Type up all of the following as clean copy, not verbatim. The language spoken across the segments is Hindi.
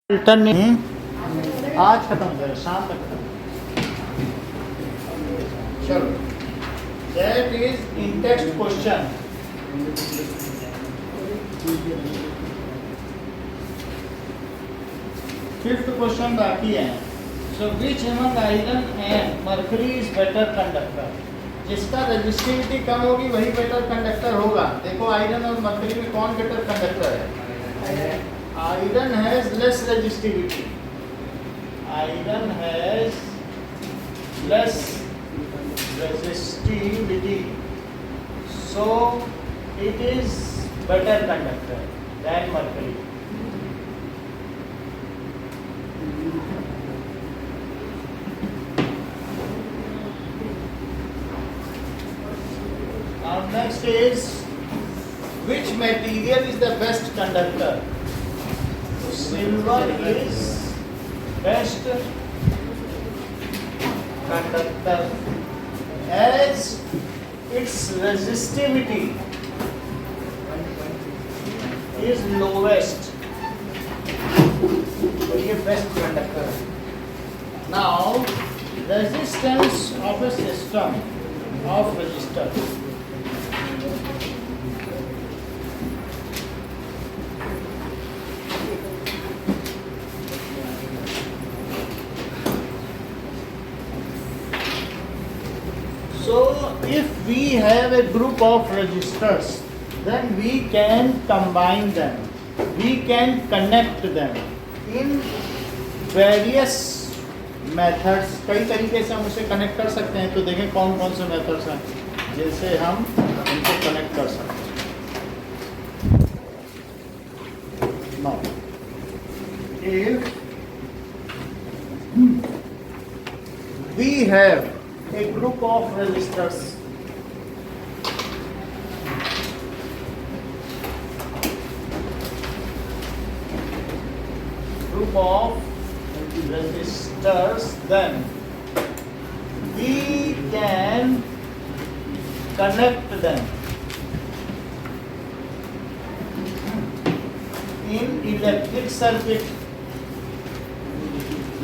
अल्टरनेट आज खत्म हो जाएगा, शाम तक खत्म। चलो, that is in text question. Fifth question बाकी है। So which among iron and mercury is better conductor? जिसका रेजिस्टिविटी कम होगी वही बेटर कंडक्टर होगा। देखो आयरन और मर्करी में कौन बेटर कंडक्टर है? Iron has less resistivity. Iron has less resistivity, so it is better conductor than mercury. Now next is, which material is the best conductor? So silver is best conductor as its resistivity is lowest, तो ये बेस्ट कंडक्टर है। Now resistance of A system of register. So if we have a group of resistors, then we can combine them, we can connect them in various methods। कई तरीके से हम उसे कनेक्ट कर सकते हैं। तो देखें कौन कौन से मेथड्स हैं जिनसे हम उनको कनेक्ट कर सकते हैं। Now, if we have a group of resistors, then we can connect them in electric circuit।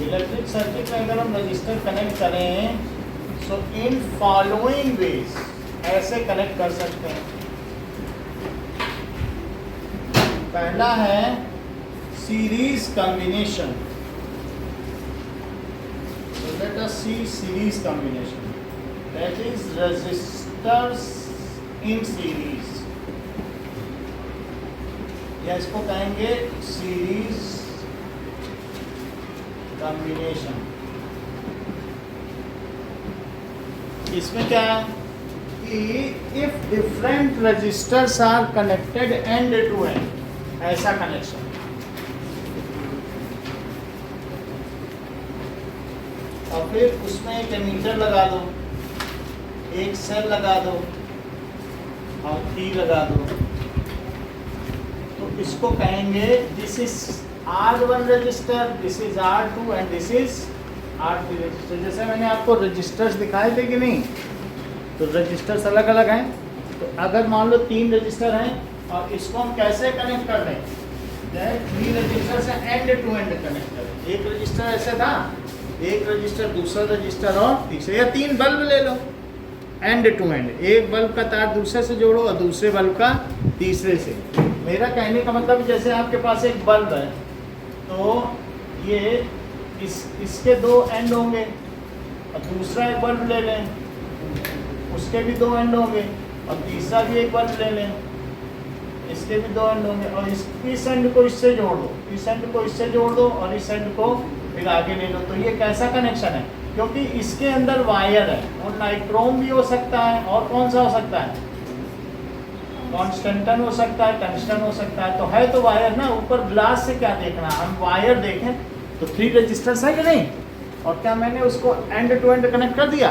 Electric circuit में अगर हम रजिस्टर कनेक्ट करें सो इन फॉलोइंग वेज, ऐसे कनेक्ट कर सकते हैं। पहला है series combination. So let us see series combination, that is resistors in series, या इसको कहेंगे सीरीज कॉम्बिनेशन। इसमें क्या है कि if different resistors are connected end to end, ऐसा कनेक्शन। और फिर उसमें एक एमीटर लगा दो, एक सेल लगा दो और की लगा दो, तो इसको कहेंगे this is R1 register, this is R2 and this is R3 register. जैसे मैंने आपको रजिस्टर्स दिखाए थे कि नहीं, तो रजिस्टर्स अलग अलग हैं। तो अगर मान लो 3 रजिस्टर हैं और इसको हम कैसे कनेक्ट कर दें? 3 रजिस्टर से एंड टू एंड कनेक्ट करें। एक रजिस्टर ऐसे था, एक रजिस्टर, दूसरा रजिस्टर और तीसरे, या 3 बल्ब ले लो एंड टू एंड। एक बल्ब का तार दूसरे से जोड़ो और दूसरे बल्ब का तीसरे से। मेरा कहने का मतलब जैसे आपके पास एक बल्ब है तो ये इसके 2 एंड होंगे और दूसरा एक बल्ब ले लें, उसके भी 2 एंड होंगे और तीसरा भी एक बल्ब ले लें, इसके भी 2 एंड होंगे, और इस एंड को इससे जोड़ दो, इस एंड को इससे जोड़ दो और इस एंड को फिर आगे ले लो। तो ये कैसा कनेक्शन है? क्योंकि इसके अंदर वायर है और नाइट्रोम भी हो सकता है, और कौन सा हो सकता है? कॉन्स्टेंटन हो सकता है, टंगस्टन हो सकता है। तो है तो वायर ना। ऊपर ग्लास से क्या देखना, हम वायर देखें तो 3 रजिस्टर्स है कि नहीं, और क्या मैंने उसको एंड टू एंड कनेक्ट कर दिया?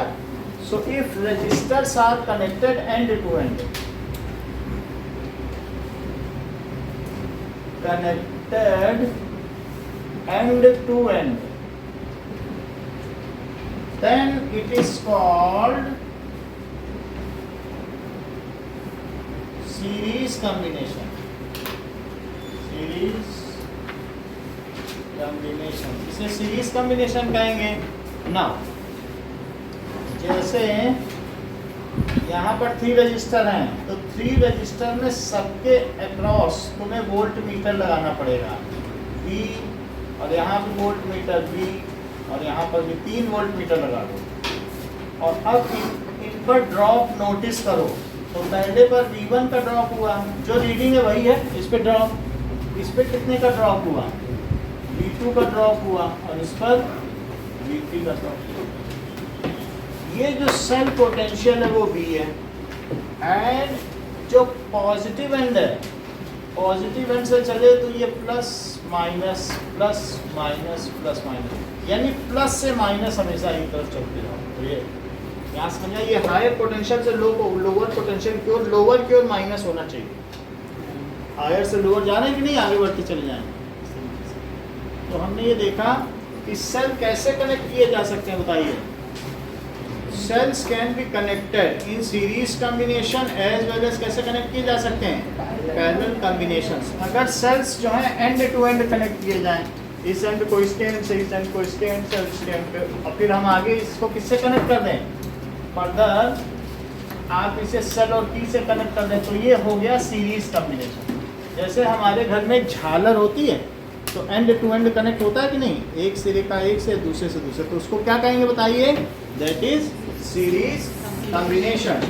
So if resistors are connected end to end, connected end to end, then it is called series combination. Series combination, इसे सीरीज कॉम्बिनेशन कहेंगे ना। जैसे यहाँ पर 3 रजिस्टर हैं, तो 3 रजिस्टर में सबके अक्रॉस तुम्हें वोल्ट मीटर लगाना पड़ेगा V, और यहाँ भी वोल्ट मीटर V, और यहाँ पर भी 3 वोल्ट मीटर लगा दो। और अब इन पर ड्रॉप नोटिस करो। तो पहले पर V1 का ड्रॉप हुआ, जो रीडिंग है वही है, इस पे ड्रॉप, इस पे कितने का ड्रॉप हुआ, V2 का ड्रॉप हुआ, और इस पर V3 का ड्रॉप हुआ। ये जो सेल पोटेंशियल है वो V है, एंड जो पॉजिटिव एंड है, पॉजिटिव एंड से चले तो ये plus minus plus minus plus minus, यानी प्लस से माइनस हमेशा एक तरफ चलते जाओ। तो ये यहाँ समझा, ये हायर पोटेंशियल से लोअर पोटेंशियल की ओर, लोअर की ओर माइनस होना चाहिए। हायर से लोअर जा रहे हैं कि नहीं, आगे बढ़ते चले जाएं। तो हमने ये देखा कि सेल कैसे कनेक्ट किए जा सकते हैं, बताइए। Cells can be connected in series combination as well as कैसे कनेक्ट किए जा सकते हैं, पैरेलल कॉम्बिनेशंस। अगर सेल्स जो हैं एंड टू एंड कनेक्ट किए जाएं, इस एंड को इसके एंड से, इस एंड को इसके एंड से, इसके एंड पे, और फिर हम आगे इसको किससे कनेक्ट कर दें, फर्दर आप इसे सेल और की से कनेक्ट कर दें, तो ये हो गया सीरीज कॉम्बिनेशन। जैसे हमारे घर में झालर होती है, तो एंड टू एंड कनेक्ट होता है कि नहीं, एक सिरे का एक से, दूसरे से दूसरे, तो उसको क्या कहेंगे बताइए, that is series combination.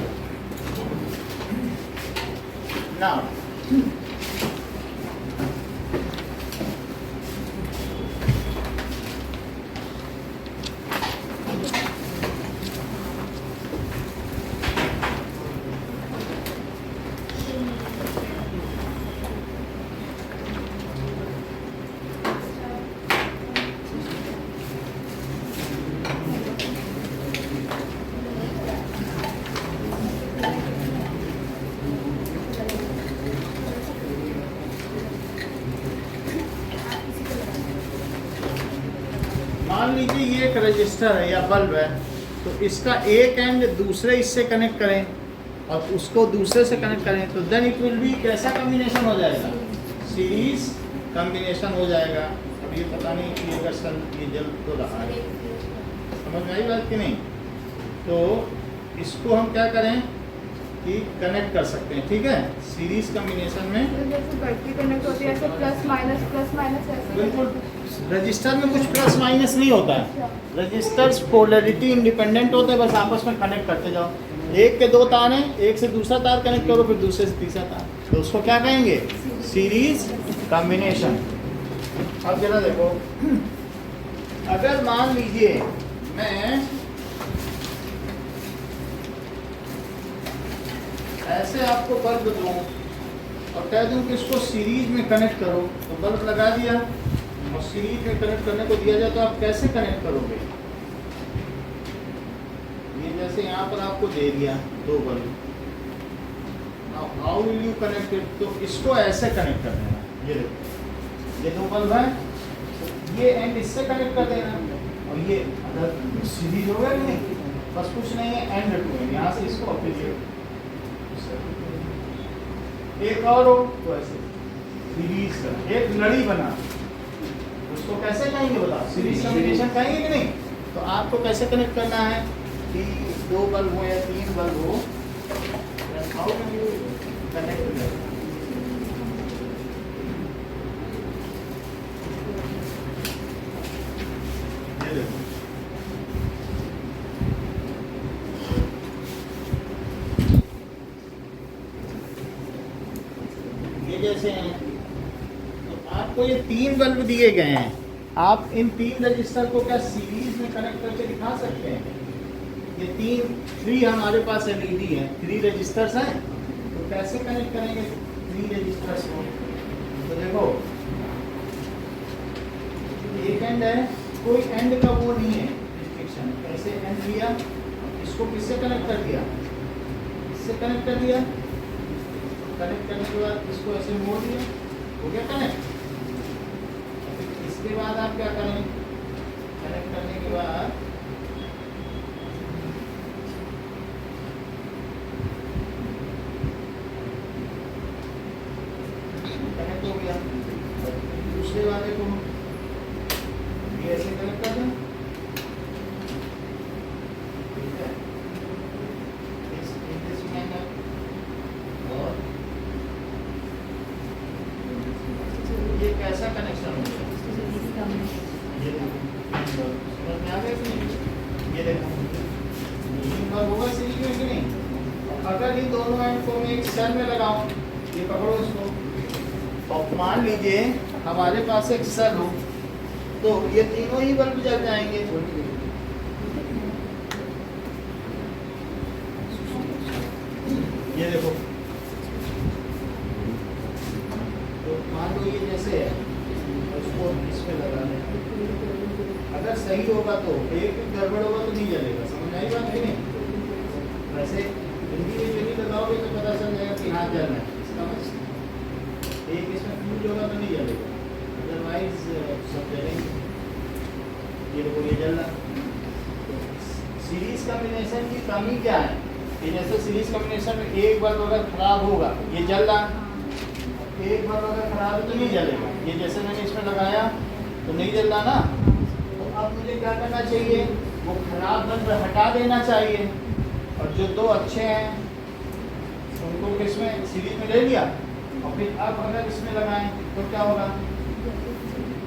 Now मान लीजिए ये एक रजिस्टर है या बल्ब है, तो इसका एक एंड दूसरे इससे कनेक्ट करें और उसको दूसरे से कनेक्ट करें, तो देन इट विल बी कैसा कॉम्बिनेशन हो जाएगा, सीरीज कॉम्बिनेशन हो जाएगा। अब ये पता नहीं कि अगर सन ये जल तो रहा है, समझ में आई बात कि नहीं। तो इसको हम क्या करें कि कनेक्ट कर सकते हैं, ठीक है, सीरीज कॉम्बिनेशन में। जैसे बैटरी कनेक्ट होती है ऐसे प्लस माइनस ऐसे। बिल्कुल, रजिस्टर में कुछ प्लस माइनस नहीं होता है, रजिस्टर्स पोलैरिटी इंडिपेंडेंट होते हैं, बस आपस में कनेक्ट करते जाओ। एक के 2 तार हैं, एक से दूसरा तार कनेक्ट करो, फिर दूसरे से तीसरा तार, तो उसको क्या कहेंगे, सीरीज कॉम्बिनेशन। अब जरा देखो, अगर मान लीजिए मैं ऐसे आपको बल्ब दूं और कह दूं कि इसको सीरीज में कनेक्ट करो, तो बल्ब लगा दिया, और सीरीज में कनेक्ट करने को दिया जाए तो आप कैसे कनेक्ट करोगे। ये जैसे यहाँ पर आपको दे दिया 2 bulb, how will you connect it, तो इसको ऐसे कनेक्ट कर देना। ये देखो, ये 2 बल्ब है, ये एंड इससे कनेक्ट कर देना, और ये अगर सीरीज हो गया नहीं, बस कुछ नहीं है, एंड टू एंड, यहाँ से इसको फिर एक और हो तो ऐसे सीरीज कर, एक लड़ी बना, उसको कैसे कहेंगे बताओ, सीरीज कॉम्बिनेशन कहेंगे कि नहीं। तो आपको कैसे कनेक्ट करना है कि 2 बल्ब हो या 3 बल्ब हो, how can you connect that. ये जैसे हैं, तो आपको ये 3 बल्ब दिए गए हैं, आप इन 3 रजिस्टर को क्या सीरीज में कनेक्ट करके दिखा सकते हैं। ये 3 हमारे पास एलईडी है, 3 रजिस्टर्स हैं, तो कैसे कनेक्ट करेंगे 3 रजिस्टर्स को। तो देखो, एक एंड है, कोई एंड का वो नहीं है रिस्ट्रिक्शन, कैसे एंड लिया, इसको किससे कनेक्ट कर दिया, इससे कनेक्ट कर दिया, कनेक्ट करने के बाद इसको ऐसे मोड़ दिया, हो गया कनेक्ट। इसके बाद आप क्या करें, कनेक्ट करने के बाद कनेक्ट हो गया, दूसरे वाले को इस सेल में लगाऊं, ये पकड़ो इसको, और मान लीजिए हमारे पास एक सेल हो तो ये तीनों ही बल्ब जल जाएंगे। ये देखो, तो मान लो ये जैसे है, उसको इसमें लगा दें, अगर सही होगा तो एक गड़बड़ होगा तो नहीं जलेगा, समझ आई बात कि नहीं? वैसे इंडिविजुअली लगाओगे तो पता चल जाएगा कि हाँ जल रहा है, इसका मतलब एक इसमें फ्यूज होगा तो नहीं जलेगा, अदरवाइज सब जलेंगे। ये देखो ये जल रहा। सीरीज कॉम्बिनेशन की कमी क्या है कि जैसे सीरीज कॉम्बिनेशन में एक बल्ब अगर खराब होगा, ये जल रहा, एक बल्ब अगर खराब है तो नहीं जलेगा। ये जैसे मैंने इसमें लगाया तो नहीं जल रहा ना, तो अब मुझे क्या करना चाहिए, वो खराब बल्ब हटा देना चाहिए, और जो दो अच्छे हैं उनको किसमें सीरीज में ले लिया, और फिर अब अगर इसमें लगाएं तो क्या होगा,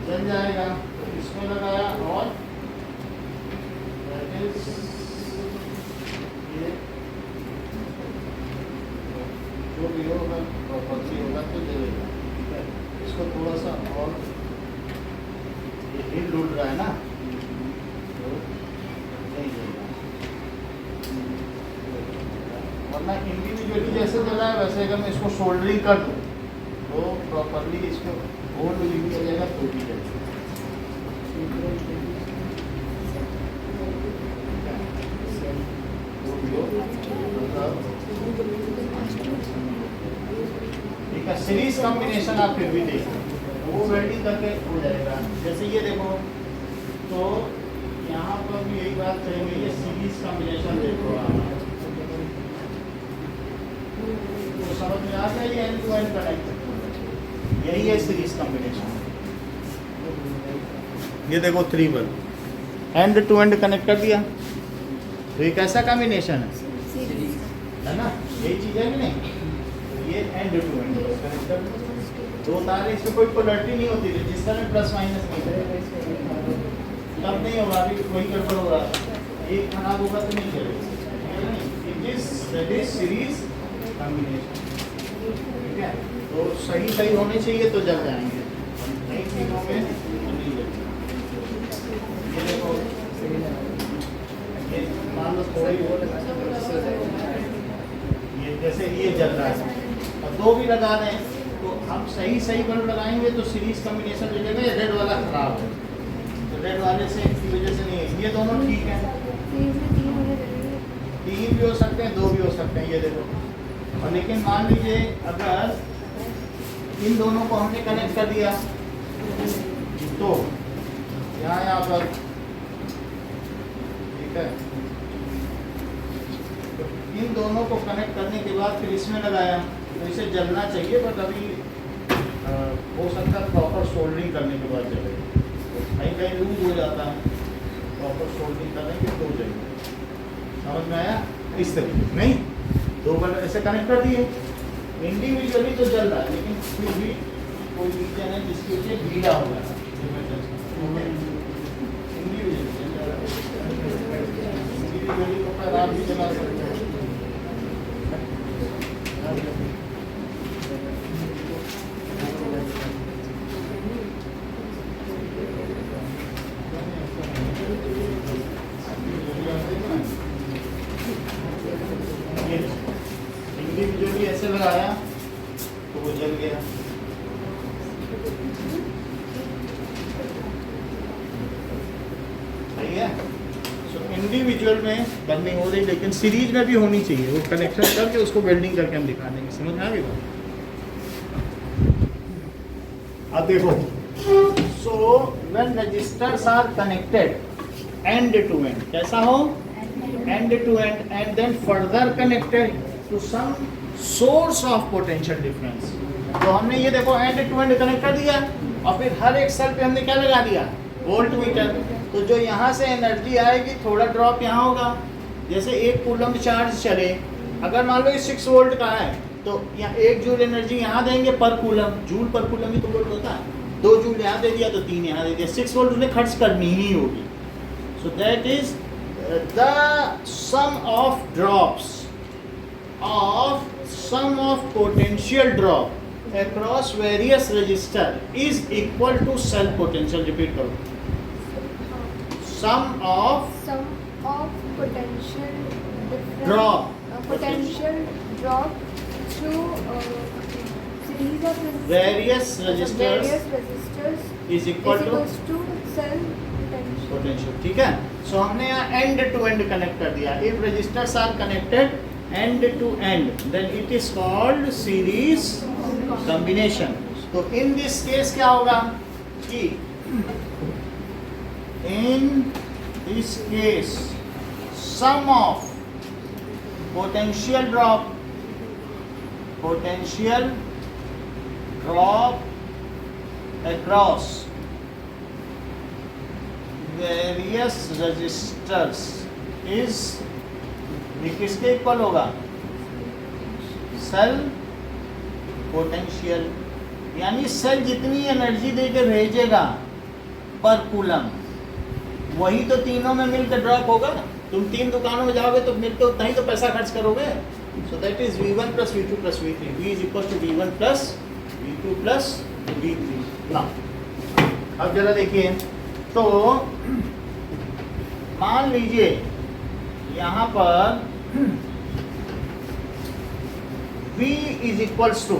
जल जाएगा। तो इसमें लगाया और ये जो भी होगा प्रॉपर्टी होगा तो जलेगा, ठीक है। इसको थोड़ा सा और ये हिल डुल रहा है ना, तो नहीं जलेगा, वरना इंडिविजुअली जैसे जला है वैसे अगर मैं इसको सोल्डरिंग कर दूँ तो प्रॉपरली इसको होल्ड भी किया जाएगा तो भी जलेगा। ठीक है, सीरीज कॉम्बिनेशन आप फिर भी देखो, वो वेल्डिंग करके हो जाएगा। जैसे ये देखो, तो यहाँ पर भी यही बात करेंगे, ये सीरीज कॉम्बिनेशन देखो आप, तो समझ में आ गया, ये एंड टू एंड कनेक्ट, यही है सीरीज कॉम्बिनेशन। ये देखो 3 bulb end to end connect कर दिया, तो ये कैसा कॉम्बिनेशन है ना, यही चीज़ है कि नहीं, ये एंड टू एंड कनेक्ट कर दो तारे, इसमें कोई पोलैरिटी नहीं होती, रजिस्टर में प्लस माइनस नहीं है, तब नहीं होगा, अभी वही गड़बड़ होगा, एक खराब होगा तो नहीं चलेगा। इट इज सीरीज कॉम्बिनेशन, ठीक है। तो सही होने चाहिए तो जल जाएंगे, नहीं ठीक होंगे तो नहीं जलेंगे। ये देखो, ये मान लो थोड़ी ये जैसे ये जल रहा है और दो भी लगा रहे हैं, तो हम सही बल्ब लगाएंगे तो सीरीज कॉम्बिनेशन जो जगह रेड वाला खराब है, तो रेड वाले से की वजह से नहीं है, ये दोनों ठीक है, 3 भी हो सकते हैं 2 भी हो सकते हैं, ये देखो। और लेकिन मान लीजिए अगर इन दोनों को हमने कनेक्ट कर दिया तो यहाँ पर, ठीक है, तो इन दोनों को कनेक्ट करने के बाद फिर इसमें लगाया तो इसे जलना चाहिए, बट अभी हो सकता है प्रॉपर सोल्डरिंग करने के बाद जलेगा, कहीं कहीं लूज हो जाता है, प्रॉपर सोल्डरिंग करने के तो जलेगा। समझ में आया? इस तरीके नहीं, 2 बल्ब ऐसे कनेक्ट कर दिए, इंडिविजुअली तो जल रहा है, लेकिन फिर भी कोई रीजन है जिसकी वजह से गीला हो रहा है, इंडिविजुअली को पर आप भी जला सकते हैं। इंडिविजुअली ऐसे लगाया तो वो जल गया, सही है। सो इंडिविजुअल में बंद नहीं हो रही, लेकिन सीरीज में भी होनी चाहिए, वो कनेक्शन करके उसको वेल्डिंग करके हम दिखा देंगे, समझ में आ गई बात? अब देखो, so when resistors are connected end to end, कैसा हो, end to end, and then further connected to some source of potential difference, तो हमने ये देखो एंड टू एंड कनेक्ट कर दिया, और फिर हर एक सेल पे हमने क्या लगा दिया, वोल्ट मीटर, तो जो यहाँ से एनर्जी आएगी थोड़ा ड्रॉप यहाँ होगा, जैसे 1 कूलम चार्ज चले, अगर मान लो ये 6 वोल्ट का है तो यहाँ 1 जूल एनर्जी यहाँ देंगे पर कूलम, जूल पर कूलम ही तो वोल्ट होता है, 2 जूल यहाँ दे दिया तो 3 यहाँ दे दिया, 6 वोल्ट उन्हें खर्च करनी ही होगी। So that is the sum of drops of sum of potential drop across various resistor is equal to cell potential. Repeat करो. Sum of potential difference, drop potential drop through series of various resistors is equal to cell potential. potential. ठीक है. So हमने यहाँ end to end connect कर दिया. If resistors are connected end to end, then it is called series combination. तो in this case क्या होगा कि in this case sum of potential drop across various resistors is ये किसके इक्वल होगा? Cell potential. यानी सेल जितनी एनर्जी देके भेजेगा पर कूलम, वही तो तीनों में मिलकर ड्रॉप होगा. तुम 3 दुकानों में जाओगे तो मिलकर उतना ही तो पैसा खर्च करोगे. So that is V1 plus V2 plus V3. V is equal to V1 plus V2 plus V3. ना अब जरा देखिए, तो मान लीजिए यहाँ पर V इज इक्वल्स टू,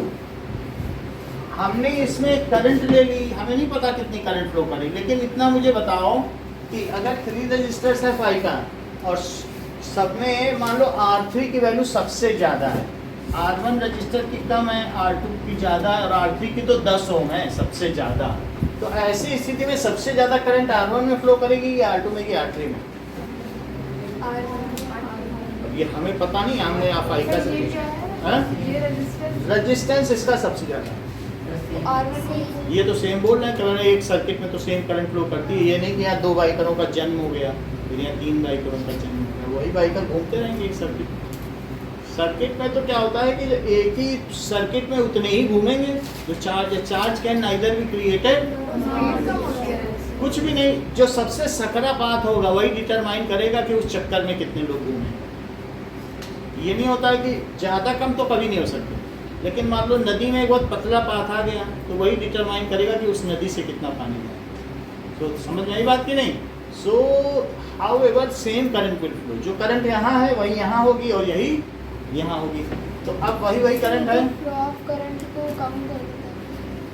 हमने इसमें करंट ले ली, हमें नहीं पता कितनी करंट फ्लो करेगी, लेकिन इतना मुझे बताओ कि अगर 3 रजिस्टर्स है फाई का और सब में मान लो R3 की वैल्यू सबसे ज़्यादा है, R1 रजिस्टर की कम है, R2 की ज़्यादा है और R3 की तो 10 ओम है सबसे ज़्यादा. तो ऐसी स्थिति में सबसे ज़्यादा करंट R1 में फ्लो करेगी या R2 में कि R3 में? अब ये हमें पता नहीं, हमने आप फाई का रेजिस्टेंस इसका सबसे ज़्यादा है. ये तो सेम बोल रहे हैं, कह रहे हैं एक सर्किट में तो सेम करंट फ्लो करती है. ये नहीं कि यहाँ 2 बाइकरों का जन्म हो गया, फिर यहाँ 3 बाइकरों का जन्म हो गया, वही बाइकर घूमते रहेंगे एक सर्किट. सर्किट में तो क्या होता है कि एक ही सर्किट में उतने ही घूमेंगे जो charge can neither be created, कुछ भी नहीं. जो सबसे सकरा पाथ होगा वही डिटरमाइन करेगा कि उस चक्कर में कितने लोग घूमेंगे. ये नहीं होता है कि ज़्यादा कम तो कभी नहीं हो सकते, लेकिन मान लो नदी में एक बहुत पतला पाथ आ गया तो वही डिटरमाइन करेगा कि उस नदी से कितना पानी है. तो समझ में आई बात कि नहीं? So how ever same current will flow. जो करंट यहाँ है वही यहाँ होगी और यही यहाँ होगी. तो अब वही करंट है, करंट को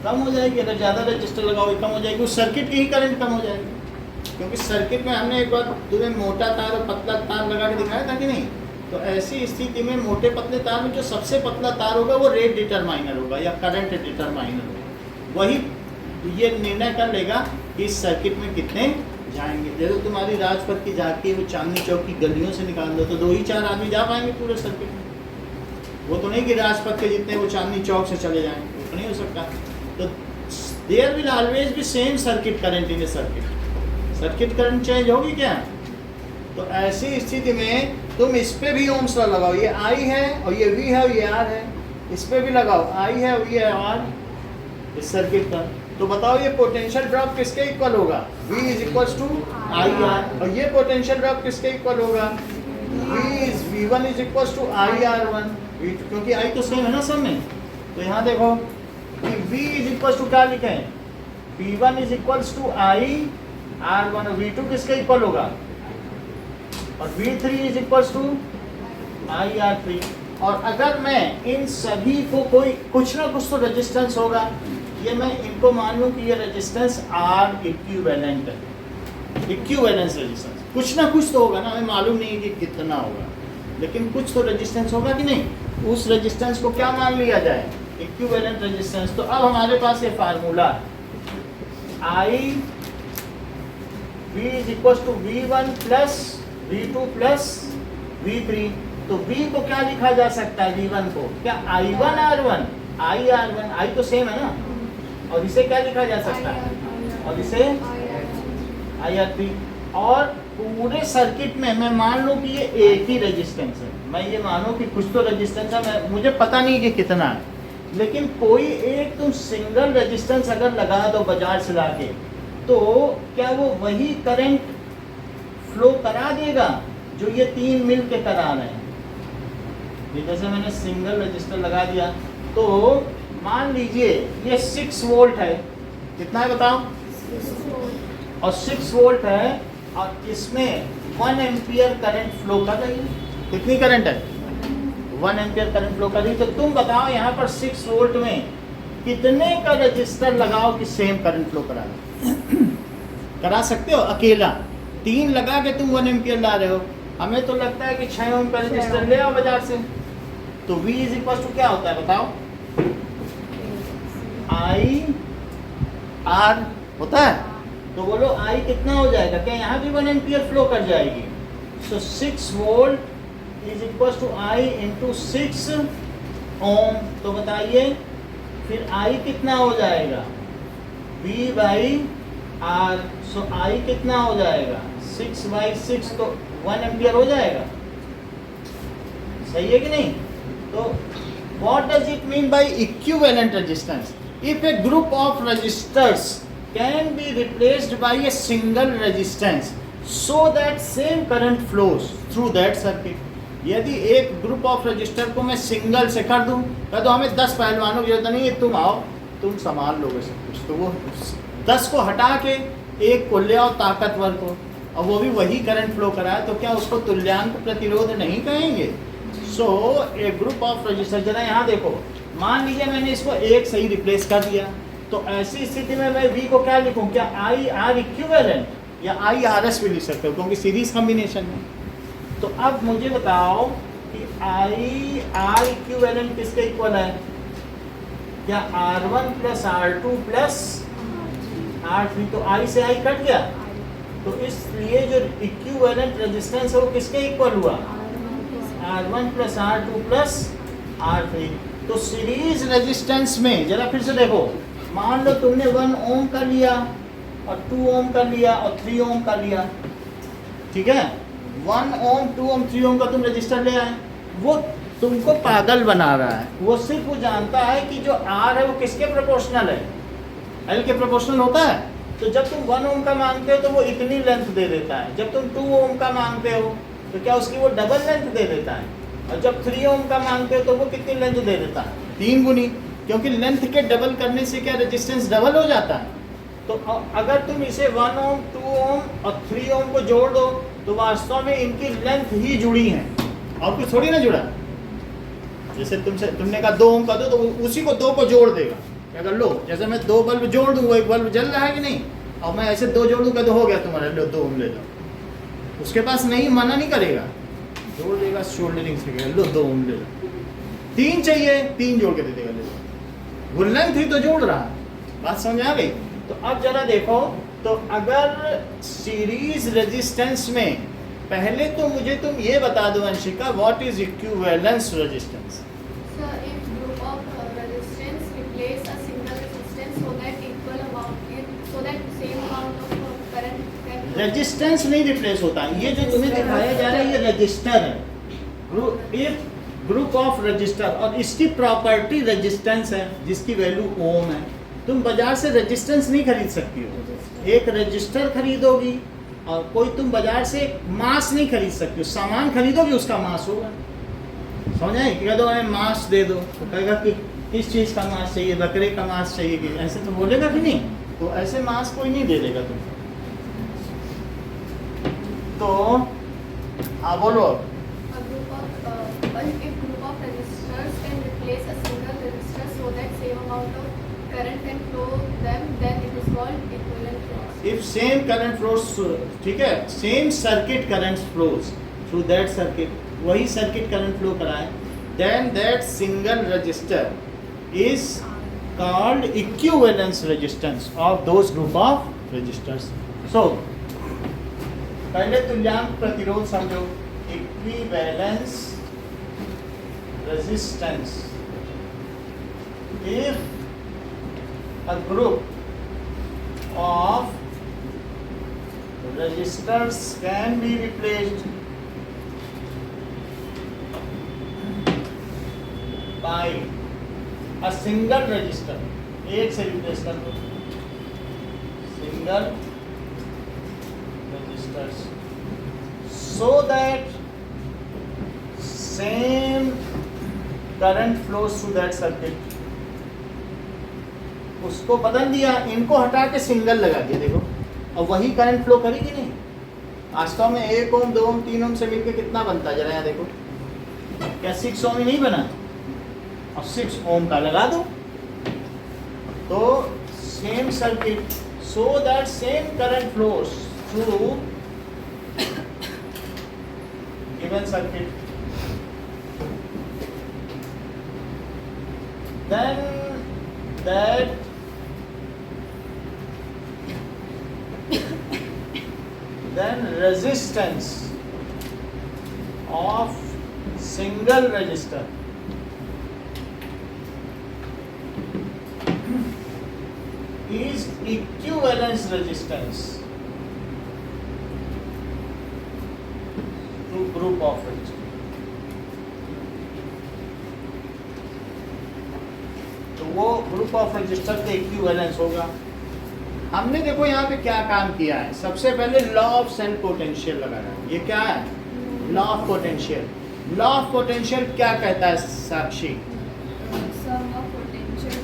कम हो जाएगी. अगर ज़्यादा रजिस्टर लगाओगे कम हो जाएगी, उस सर्किट की ही करंट कम हो जाएगी. क्योंकि सर्किट में हमने एक बार तुम्हें मोटा तार और पतला तार लगा के दिखाया था कि नहीं. तो ऐसी स्थिति में मोटे पतले तार में जो सबसे पतला तार होगा वो रेट डिटरमाइनर होगा या करंट डिटरमाइनर होगा. वही ये निर्णय कर लेगा कि इस सर्किट में कितने जाएंगे. जैसे तुम्हारी राजपथ की जाके वो चांदनी चौक की गलियों से निकाल दो तो 2 ही 4 आदमी जा पाएंगे पूरे सर्किट में. वो तो नहीं कि राजपथ के जितने वो चांदनी चौक से चले जाएंगे, वो तो नहीं हो सकता. तो there will always be same circuit current in a circuit. Circuit current change होगी क्या? तो ऐसी स्थिति में तुम इस पे भी ओम्स लॉ लगाओ. ये I है और ये V है और ये R है, इस पे भी लगाओ. I है V है R इस सर्किट का. तो बताओ ये पोटेंशियल ड्रॉप किसके इक्वल होगा? V is equals to IR. और ये पोटेंशियल ड्रॉप किसके इक्वल होगा? V1 is equals to IR1. क्योंकि I तो सेम है ना सब में. तो यहाँ देखो कि V इज इक्वल्स टू क्या लिखे हैं? V1 is equals to IR1 और V2 किसके इक्वल होगा? और V3 is equals to IR3. और अगर मैं इन सभी को कोई कुछ ना कुछ तो रेजिस्टेंस होगा, ये मैं इनको मान लूँ कि ये रेजिस्टेंस R इक्विवेलेंट है. इक्विवेलेंस रेजिस्टेंस कुछ ना कुछ तो होगा ना, हमें मालूम नहीं कि कितना होगा, लेकिन कुछ तो रेजिस्टेंस होगा कि नहीं. उस रेजिस्टेंस को क्या मान लिया जाए? Equivalent resistance. तो अब हमारे पास ये formula I V is equals to V1 plus V2 plus V3. तो V को क्या लिखा जा सकता है? V1 को क्या I1 R1 IR1, I तो सेम है ना, और इसे क्या लिखा जा सकता है? और इसे IR3. और पूरे सर्किट में मैं मान लूँ कि ये एक ही रेजिस्टेंस है. मैं ये मानूँ कि कुछ तो रेजिस्टेंस है, मुझे पता नहीं कि कितना है, लेकिन कोई एक तुम सिंगल रेजिस्टेंस अगर लगा दो बाजार से लाके, तो क्या वो वही करंट फ्लो करा देगा जो ये 3 मिल के करा रहे हैं? ये जैसे मैंने सिंगल रजिस्टर लगा दिया, तो मान लीजिए ये 6 वोल्ट है, कितना है बताओ, और 6 वोल्ट है और इसमें 1 एम्पियर करंट फ्लो कर रही है। कितनी करंट है? 1 एम्पियर करंट फ्लो कर रही है। तो तुम बताओ यहाँ पर 6 वोल्ट में कितने का रजिस्टर लगाओ कि सेम करंट फ्लो करा करा सकते हो? अकेला 3 लगा के तुम 1 एम्पियर ला रहे हो, हमें तो लगता है कि 6 ओम का रजिस्टर ले आओ बाजार से। तो V इज इक्वल टू क्या होता है बताओ? I R होता है। तो बोलो I कितना हो जाएगा? क्या यहाँ भी 1 एम्पियर फ्लो कर जाएगी? So 6 volt is equal to I into 6 ohm. तो बताइए फिर I कितना हो जाएगा? V by R। So I कितना हो जाएगा? 6 बाई 6, तो 1 एम्पियर हो जाएगा। सही है कि नहीं? तो what does it mean by equivalent resistance? If a group of resistors can be replaced by a single resistance so that same current flows through that circuit. यदि एक ग्रुप ऑफ रजिस्टर को मैं सिंगल से कर दूं, तो हमें 10 पहलवानों की जरूरत नहीं है, तुम आओ तुम संभाल लोगे सब कुछ। तो वो 10 को हटा के एक को ले आओ ताकतवर को, और वो भी वही करंट फ्लो कराए, तो क्या उसको तुल्यांक प्रतिरोध नहीं कहेंगे? सो ए ग्रुप ऑफ रजिस्टर, जरा यहाँ देखो, मान लीजिए मैंने इसको एक सही रिप्लेस कर दिया, तो ऐसी स्थिति में मैं V को क्या लिखूं? क्या I R इक्विवेलेंट या I RS भी लिख सकते हो, क्योंकि सीरीज कॉम्बिनेशन है। तो अब मुझे बताओ कि I R इक्विवेलेंट किसके इक्वल है? क्या R1 plus R2 plus R3? तो I से I कट गया, तो इसलिए जो इक्विवेलेंट रेजिस्टेंस है वो किसके इक्वल हुआ? R1 plus R2 plus R3। तो सीरीज रेजिस्टेंस में जरा फिर से देखो, मान लो तुमने 1 ओम कर लिया और 2 ओम कर लिया और 3 ओम कर लिया, ठीक है? 1 ओम 2 ओम 3 ओम का तुम रजिस्टर ले आए, वो तुमको पागल बना रहा है। वो सिर्फ वो जानता है कि जो R है वो किसके प्रोपोर्शनल है? L के प्रोपोर्शनल होता है। तो जब तुम 1 ओम का मांगते हो तो वो इतनी लेंथ दे देता है, जब तुम 2 ओम का मांगते हो तो क्या उसकी वो डबल लेंथ दे देता है, और जब 3 ओम का मांगते हो तो वो कितनी लेंथ दे देता है? 3 गुनी, क्योंकि लेंथ के डबल करने से क्या रेजिस्टेंस डबल हो जाता है। तो अगर तुम इसे 1 ओम 2 ओम और 3 ओम को जोड़ दो तो वास्तव में इनकी लेंथ ही जुड़ी है, और कुछ थोड़ी ना जुड़ा। जैसे तुमने कहा 2 ओम का दो, तो उसी को 2 को जोड़ देगा। अगर लो, जैसे मैं 2 बल्ब जोड़ दूँ, वो एक बल्ब जल रहा है कि नहीं, और मैं ऐसे 2 जोड़ दूँगा तो हो गया तुम्हारा, लो 2 ओम ले लो। उसके पास नहीं, मना नहीं करेगा, जोड़ देगा, शोल्डरिंग से कहेगा लो 2 ओम ले लो। 3 चाहिए, 3 जोड़ के दे देगा, ले लो। वो लेंथ ही तो जोड़ रहा है। बात समझ आ गई? तो अब जरा देखो, तो अगर सीरीज रेजिस्टेंस में, पहले तो मुझे तुम ये बता दो Anshika, what is equivalence resistance? Sir, if group of resistance replace a single resistance so that equal amount, so that same amount of current can. Resistance नहीं रिप्लेस होता है, ये जो तुम्हें दिखाया जा रहा है ये रजिस्टर है। इफ ग्रुप ऑफ रजिस्टर, और इसकी प्रॉपर्टी रेजिस्टेंस है जिसकी वैल्यू ओम है। तुम बाजार से रेजिस्टेंस नहीं खरीद सकती हो, एक रजिस्टर खरीदोगी, और कोई तुम बाजार से मास नहीं खरीद सकती हो, सामान खरीदोगी उसका मास होगा। समझ आए? कह दो हमें मास दे दो, तो कहेगा कि किस चीज़ का मास चाहिए, बकरे का मास चाहिए कि, ऐसे तो बोलेगा कि नहीं? तो ऐसे मास कोई नहीं दे देगा तुमको। तो हाँ बोलो। If group of resistors can replace a single resistor so that same amount of current can flow them, then it is called equivalent flows. If same current flows, ठीक है, same circuit current flows through that circuit, वही circuit current flow कराए, then that single resistor is called equivalence resistance of those group of resistors. So पहले तुल्यांक प्रतिरोध समझो, equivalence resistance. If a group of resistors can be replaced by a single resistor, एक से रिप्लेस कर दो, single resistors, so that same current flows through that circuit. उसको बदल दिया, इनको हटा के सिंगल लगा दिया, देखो, और वही करंट फ्लो करेगी नहीं। वास्तव में 1 ओम 2 ओम 3 ओम से मिलकर कितना बनता है जरा यहाँ देखो, क्या 6 ओम ही नहीं बना? और 6 ओम का लगा दो तो same circuit, so that same current flows through given circuit, then resistance of single resistor is equivalence resistance to group of resistors। तो वो ग्रुप ऑफ रजिस्टर का इक्विवेलेंस होगा। हमने देखो यहाँ पे क्या काम किया है, सबसे पहले लॉ ऑफ सेल्फ पोटेंशियल लगाना है। ये क्या है? Law of potential. Law of potential क्या कहता है साक्षी? Sum of potential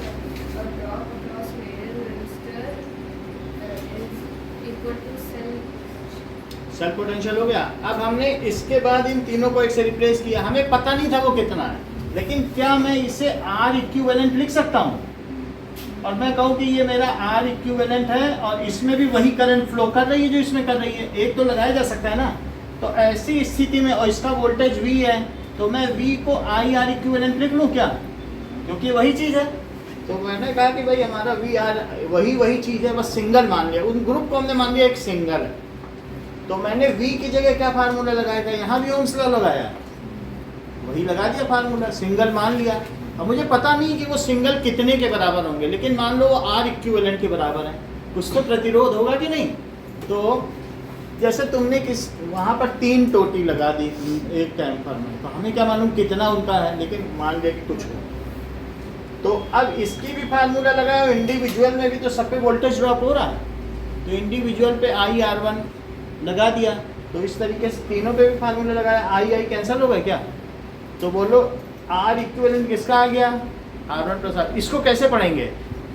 or drop across various resistor is equal to self potential हो गया। अब हमने इसके बाद इन तीनों को एक से रिप्लेस किया, हमें पता नहीं था वो कितना है, लेकिन क्या मैं इसे R इक्विवेलेंट लिख सकता हूँ और मैं कहूँ कि ये मेरा R इक्विवेलेंट है और इसमें भी वही करंट फ्लो कर रही है जो इसमें कर रही है, एक तो लगाया जा सकता है ना। तो ऐसी स्थिति में, और इसका वोल्टेज V है, तो मैं V को IR इक्विवेलेंट लिख लूँ क्या? क्योंकि वही चीज़ है। तो मैंने कहा कि भाई हमारा VR वही चीज़ है, बस सिंगल मान लिया, उन ग्रुप को हमने मान लिया एक सिंगल है। तो मैंने V की जगह क्या फार्मूला लगाया था? यहाँ भी ओम्स लॉ लगाया, वही लगा दिया फार्मूला, सिंगल मान लिया। अब मुझे पता नहीं कि वो सिंगल कितने के बराबर होंगे, लेकिन मान लो वो R इक्विवेलेंट के बराबर है, कुछ तो प्रतिरोध होगा कि नहीं। तो जैसे तुमने वहाँ पर 3 टोटी लगा दी एक ट्रांसफार्मर में, तो हमें क्या मालूम कितना उनका है, लेकिन मान लिया कि कुछ हो। तो अब इसकी भी फार्मूला लगाया, इंडिविजुअल में भी तो सब पे वोल्टेज ड्रॉप हो रहा है, तो इंडिविजुअल पे IR1 लगा दिया। तो इस तरीके से तीनों पे भी फार्मूला लगाया, I कैंसिल हो गए क्या? तो बोलो R इक्विवेलेंट किसका आ गया? R1 plus R। इसको कैसे पढ़ेंगे?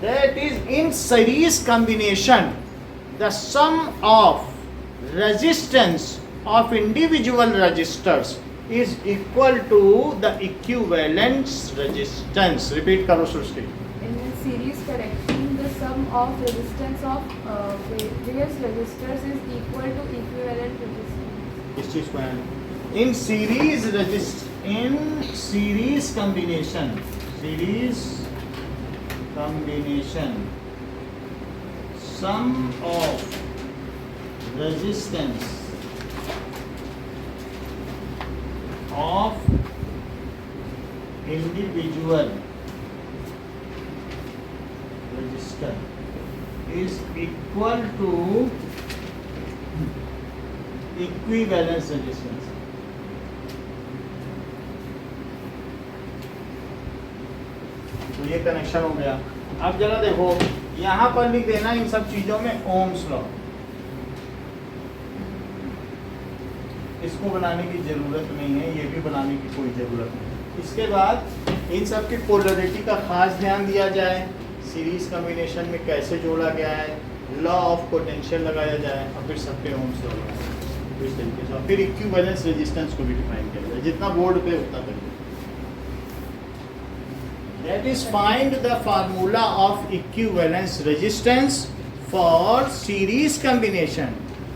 That is in series combination the sum of resistance of individual resistors is equal to the equivalence resistance. Repeat करो Srishti. In series connecting, the sum of resistance of various resistors is equal to equivalent resistance. इस चीज को in series combination sum of resistance of individual resistor is equal to equivalence resistance। तो ये कनेक्शन हो गया। अब जरा देखो यहाँ पर लिख देना इन सब चीजों में ओम्स लॉ, इसको बनाने की जरूरत नहीं है, ये भी बनाने की कोई जरूरत नहीं। इसके बाद इन सब की पोलरिटी का खास ध्यान दिया जाए, सीरीज कॉम्बिनेशन में कैसे जोड़ा गया है, लॉ ऑफ पोटेंशियल लगाया जाए और फिर सब पे ओम्स लॉ लगाया जाए। तो इस तरीके से फिर इक्विवेलेंस रेजिस्टेंस को भी डिफाइन किया जाए, जितना बोर्ड पे उतना करिए। That is, find the formula of equivalence resistance for series combination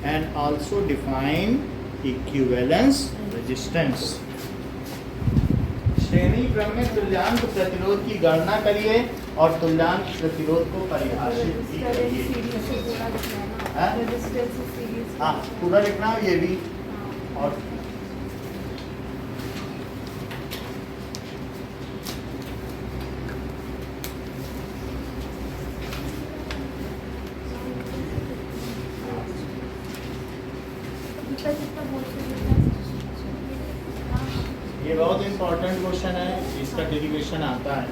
and also define equivalence resistance। श्रेणी क्रम में तुल्यांक प्रतिरोध की गणना करिए और तुल्यांक प्रतिरोध को परिभाषित कीजिए। हाँ, पूरा लिखना ये भी। और ये बहुत इंपॉर्टेंट क्वेश्चन है, इसका डेरिवेशन आता है।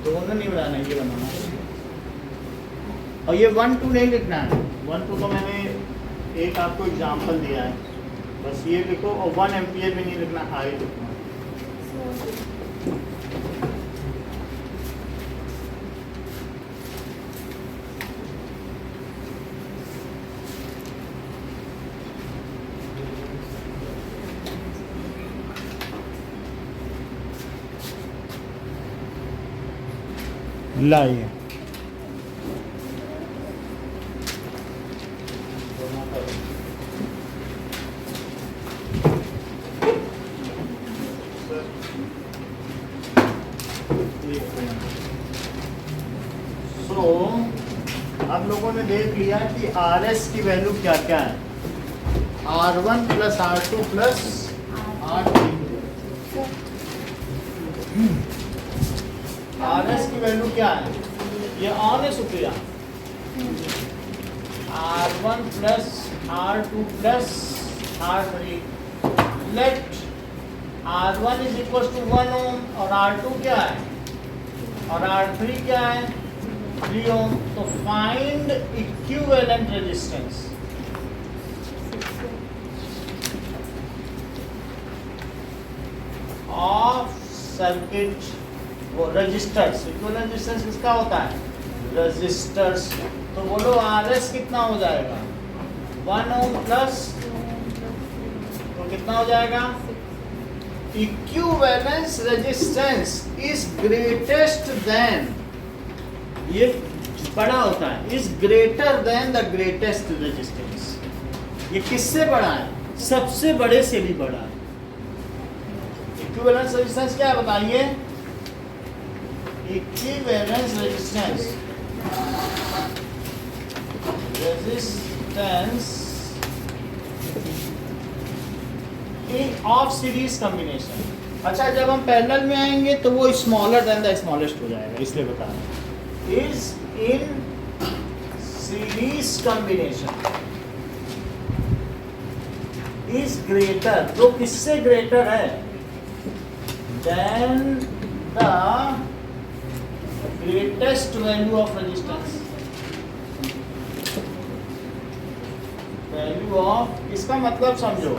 दोनों नहीं बनाना, ये बनाना है। और ये 1 2 नहीं लिखना है, 1 2 तो मैंने एक आपको एग्जाम्पल दिया है। बस ये लिखो और 1 एम्पियर भी नहीं लिखना, आई लिखना। लाइए सो आप लोगों ने देख लिया कि आर एस की वैल्यू क्या क्या है, R1 plus R2 plus R3। R S की वैल्यू क्या है, ये ऑन है Supriya, R1 plus R2 plus R3। Let R1 is equal to 1 ohm और R2 क्या है और R3 क्या है 3 ओम। तो find equivalent resistance. Of circuit वो रजिस्टर्स, इक्विवेलेंट रेजिस्टेंस किसका होता है, रजिस्टर्स। तो बोलो RS कितना हो जाएगा 1 ओम प्लस, तो कितना हो जाएगा, equivalence resistance is greatest than, ये बड़ा होता है, is greater than the greatest resistance. ये किससे बड़ा है, सबसे बड़े से भी बड़ा है। इक्विवेलेंस रेजिस्टेंस क्या है बताइए, equivalence resistance in of series combination. अच्छा जब हम पैरेलल में आएंगे तो वो स्मॉलर देन द स्मॉलेस्ट हो जाएगा, इसलिए बता रहे हैं। Is in series combination is greater, तो किससे ग्रेटर है, than the greatest value of resistance. Value of, इसका मतलब समझो,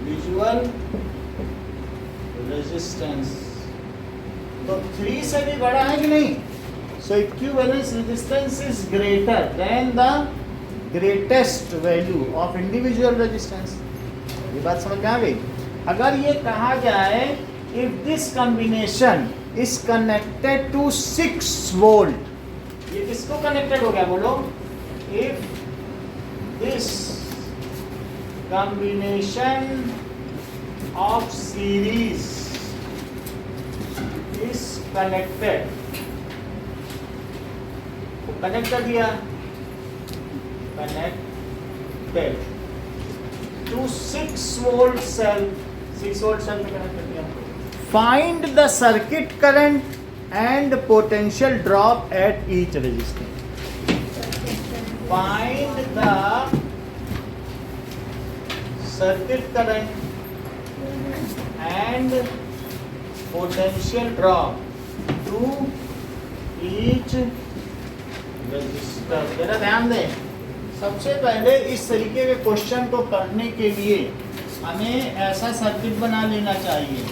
विजुअल रेजिस्टेंस तो 3 से भी बड़ा है कि नहीं। So equivalence resistance is greater than the greatest value of individual resistance. ये बात समझ में आ गई। अगर ये कहा जाए if this combination is connected to 6 volt, ये किसको कनेक्टेड हो गया बोलो, if this combination of series is connected, connect कर दिया, connected to 6 volt cell, 6 volt cell में कनेक्ट कर दिया। Find the circuit current and potential drop at each resistor। Find the circuit current and potential drop to each resistor। जरा ध्यान दें, सबसे पहले इस तरीके के क्वेश्चन को करने के लिए हमें ऐसा सर्किट बना लेना चाहिए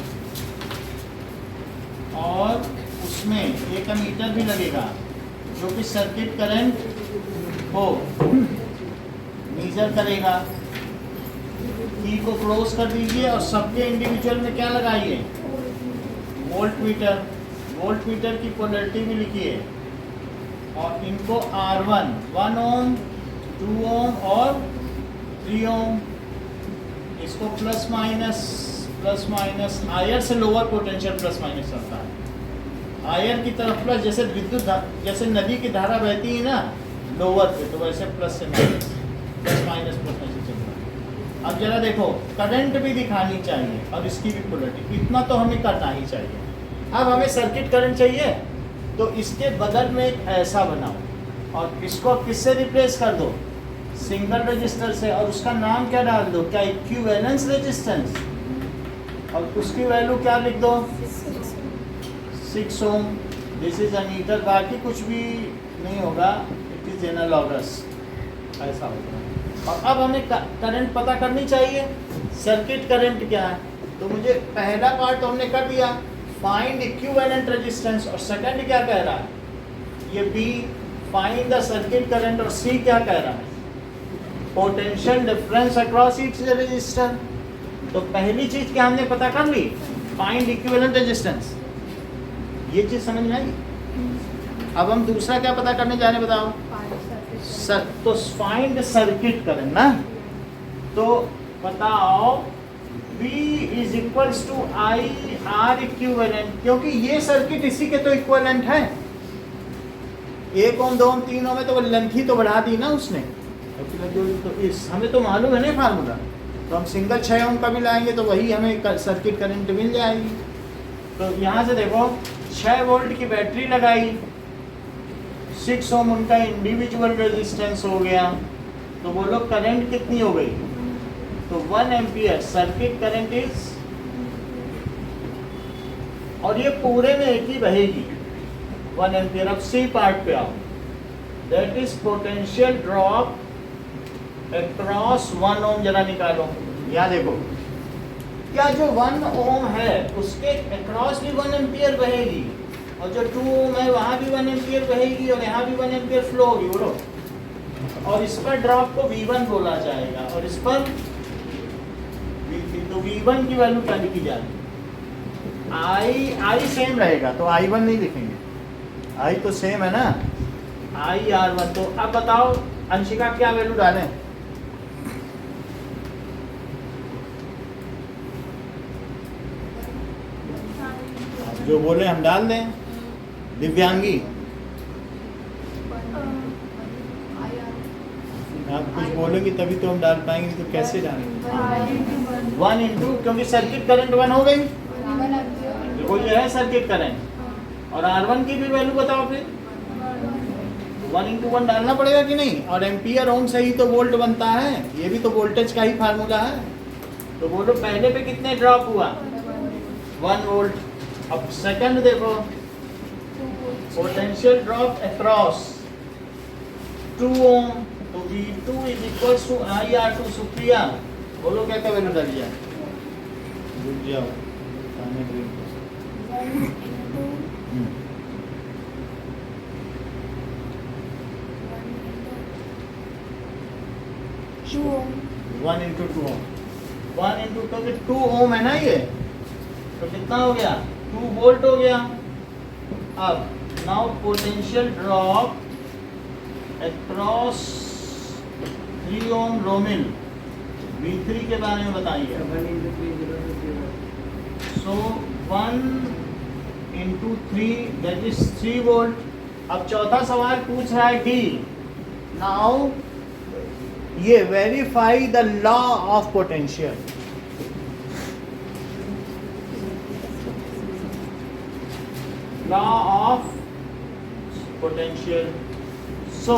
और उसमें एक एमीटर भी लगेगा जो कि सर्किट करंट को मेजर करेगा। की को क्लोज कर दीजिए और सबके इंडिविजुअल में क्या लगाइए, वोल्ट मीटर। वोल्ट मीटर की पोलैरिटी भी लिखिए और इनको R1 1 ओम 2 ओम और 3 ओम, इसको प्लस माइनस हायर से लोअर पोटेंशियल प्लस माइनस चलता है, हायर की तरफ प्लस, जैसे विद्युत जैसे नदी की धारा बहती है ना लोअर पे, तो वैसे प्लस से माइनस प्लस माइनस पोटेंशियल चलता है। अब जरा देखो करंट भी दिखानी चाहिए और इसकी भी पोलैरिटी, इतना तो हमें करना ही चाहिए। अब हमें सर्किट करंट चाहिए तो इसके बगल में एक ऐसा बनाओ और इसको किससे रिप्लेस कर दो, सिंगल रजिस्टर से, और उसका नाम क्या डाल दो, क्या इक्विवेलेंस रेजिस्टेंस, और उसकी वैल्यू क्या लिख दो 6 ओम। दिस इज एमीटर, बाकी कुछ भी नहीं होगा, इट इज एनालॉगस, ऐसा होगा। और अब हमें करंट पता करनी चाहिए, सर्किट करंट क्या है। तो मुझे पहला पार्ट तो हमने कर दिया, फाइंड इक्विवेलेंट रेजिस्टेंस, और सेकंड क्या कह रहा है, ये B find the circuit current, और सी क्या कह रहा है, potential difference across each resistor. तो पहली चीज क्या हमने पता कर ली, फाइंड इक्विवेलेंट रेजिस्टेंस, ये चीज समझ में आई। अब हम दूसरा क्या पता करने जा रहे हैं बताओ, तो फाइंड सर्किट करंट ना। तो बताओ V is equals to I R equivalent, क्योंकि ये सर्किट इसी के तो इक्विवेलेंट है। 1 ओम 2 ओम 3 ओम में तो वो लेंथ ही तो बढ़ा दी ना उसने, तो इस हमें तो मालूम है ना फार्मूला, तो हम सिंगल 6 ओम का भी लाएंगे तो वही हमें सर्किट करंट मिल जाएगी। तो यहाँ से देखो 6 वोल्ट की बैटरी लगाई, 6 ओम उनका इंडिविजुअल रेजिस्टेंस हो गया, तो बोलो करंट कितनी हो गई, तो 1 एम्पियर सर्किट करंट इज, और ये पूरे में एक ही बहेगी 1 एम्पियर। अब सी पार्ट पे आओ, that is potential drop across 1 ओम, जरा निकालो। यहाँ देखो क्या जो 1 ओम है उसके अक्रॉस भी 1 एम्पियर बहेगी, और जो 2 ओम है वहाँ भी 1 एम्पियर बहेगी, और यहाँ भी 1 एम्पियर फ्लो होगी, बोलो। और इस पर ड्रॉप को V1 बोला जाएगा, और इस पर तो V1 की वैल्यू क्या लिखी जाएगी, I सेम रहेगा, तो I1 नहीं लिखेंगे, I तो सेम है ना, IR1। तो अब बताओ अंशिका क्या वैल्यू डालें, जो बोले हम डाल दें। दिव्यांगी आप कुछ बोलेंगी तभी तो हम डाल पाएंगे, तो कैसे डालेंगे 1 इंटू, क्योंकि सर्किट करंट 1 हो गई, देखो ये है सर्किट करंट, और R1 की भी वैल्यू बताओ फिर, 1 इंटू 1 डालना पड़ेगा कि नहीं, और एम्पियर ओम से ही तो वोल्ट बनता है, ये भी तो वोल्टेज का ही फार्मूला है। तो बोलो पहले पे कितने ड्रॉप हुआ, 1 वोल्ट। अब सेकंड देखो, पोटेंशियल ड्रॉप अक्रॉस 2 ओम, तो V2 is equals to IR2। Supriya बोलो क्या क्या वैल्यू डाली है, रुक जाओ खाने के लिए। 1 इंटू 2 ओम, 1 इंटू, क्योंकि 2 ओम है ना ये, तो कितना हो गया 2 वोल्ट हो गया। अब now potential drop across 3 ohm रोमिल, V3 के बारे में बताइए। So 1 into 3 that is 3 volt. अब चौथा सवाल पूछ रहा है D, नाउ ये verify the law of potential. Law of potential. So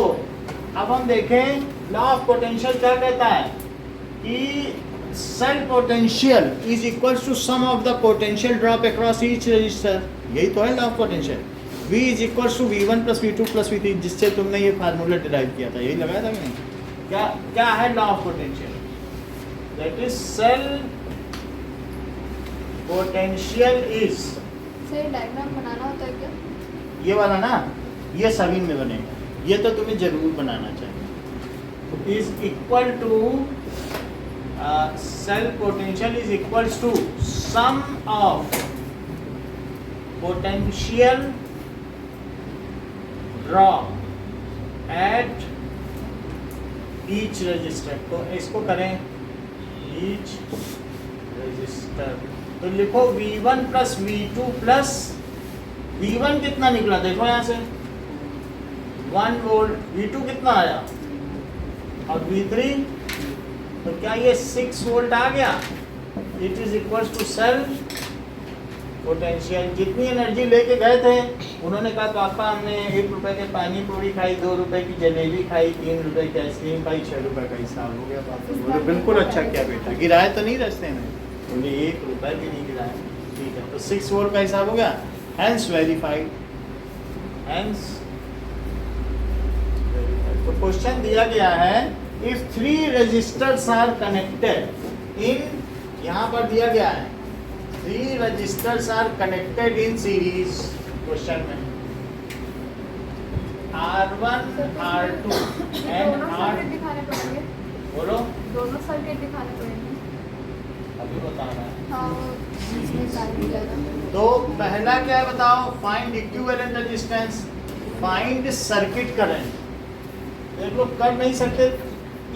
अब हम देखें लॉ ऑफ पोटेंशियल क्या कहता है कि cell potential is equal to sum of the potential drop across each resistor. यही तो है law of potential. V is equal to V1 plus V2 plus V3, जिससे तुमने ये फार्मूला डिराइव किया था, यही लगाया था कि नहीं? क्या है law of potential, that is cell potential is, से डायग्राम बनाना होता है क्या? ये वाला ना, ये सभी में बनेगा, ये तो तुम्हें जरूर बनाना चाहिए। Is equal to cell potential is equal to sum of potential drop at each resistor. तो इसको करें ईच रजिस्टर, तो लिखो V1 plus V2 plus V1 कितना निकला देखो यहाँ से 1 वोल्ट, V2 कितना आया और V3, तो क्या ये 6 वोल्ट आ गया। It is equal to cell potential. जितनी एनर्जी लेके गए थे उन्होंने कहा पापा हमने 1 रुपए के पानी पूरी खाई, 2 रुपए की जलेबी खाई, 3 रुपए की आइसक्रीम खाई, 6 रुपए का हिसाब हो गया। पापा बोले बिल्कुल अच्छा किया बेटा, गिराए तो नहीं रास्ते में, बोले 1 रुपए भी नहीं गिराए, ठीक है। तो 6 वोल्ट का हिसाब हो गया, हैंस वेरीफाइड, हैंस वेरीफाइड। तो क्वेश्चन दिया गया है if 3 resistors are connected in, यहाँ पर दिया गया है 3 resistors are connected in series, question में R1 R2 एंड दोनों R, सर्किट दिखाने पड़ेंगे, बोलो दोनों सर्किट दिखाने पड़ेंगे। अभी बता रहा है। हाँ, इसमें सारे दिया था। तो पहला क्या है बताओ, find equivalent resistance, find circuit current. देख लो कर नहीं सकते,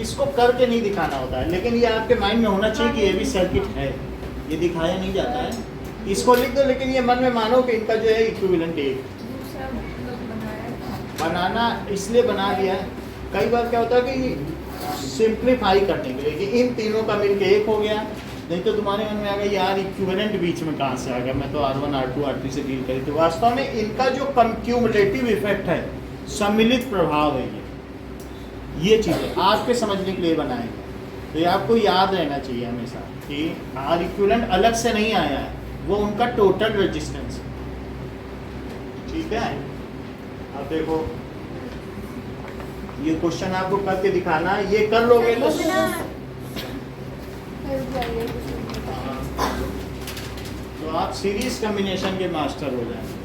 इसको करके नहीं दिखाना होता है, लेकिन ये आपके माइंड में होना चाहिए कि ये भी सर्किट है, ये दिखाया नहीं जाता है, इसको लिख दो, लेकिन ये मन में मानो कि इनका जो है इक्विवेलेंट एक दूसरा मतलब बनाया है। बनाना इसलिए बना दिया है। कई बार क्या होता है कि सिंप्लीफाई करने के लिए कि इन तीनों का मिलके एक हो गया, नहीं तो तुम्हारे मन में आ गया यार इक्विवेलेंट बीच में कहाँ से आ गया, मैं तो R1 R2 R3 से डील करी थी। वास्तव में इनका जो क्यूमुलेटिव इफेक्ट है, सम्मिलित प्रभाव है, ये चीज़ें आपके समझने के लिए बनाए गए। तो ये आपको याद रहना चाहिए हमेशा कि R इक्विवेलेंट अलग से नहीं आया है, वो उनका टोटल रेजिस्टेंस है। ठीक है, अब देखो ये क्वेश्चन आपको करके दिखाना है, ये कर लोगे तो तो आप सीरीज कॉम्बिनेशन के मास्टर हो जाएंगे।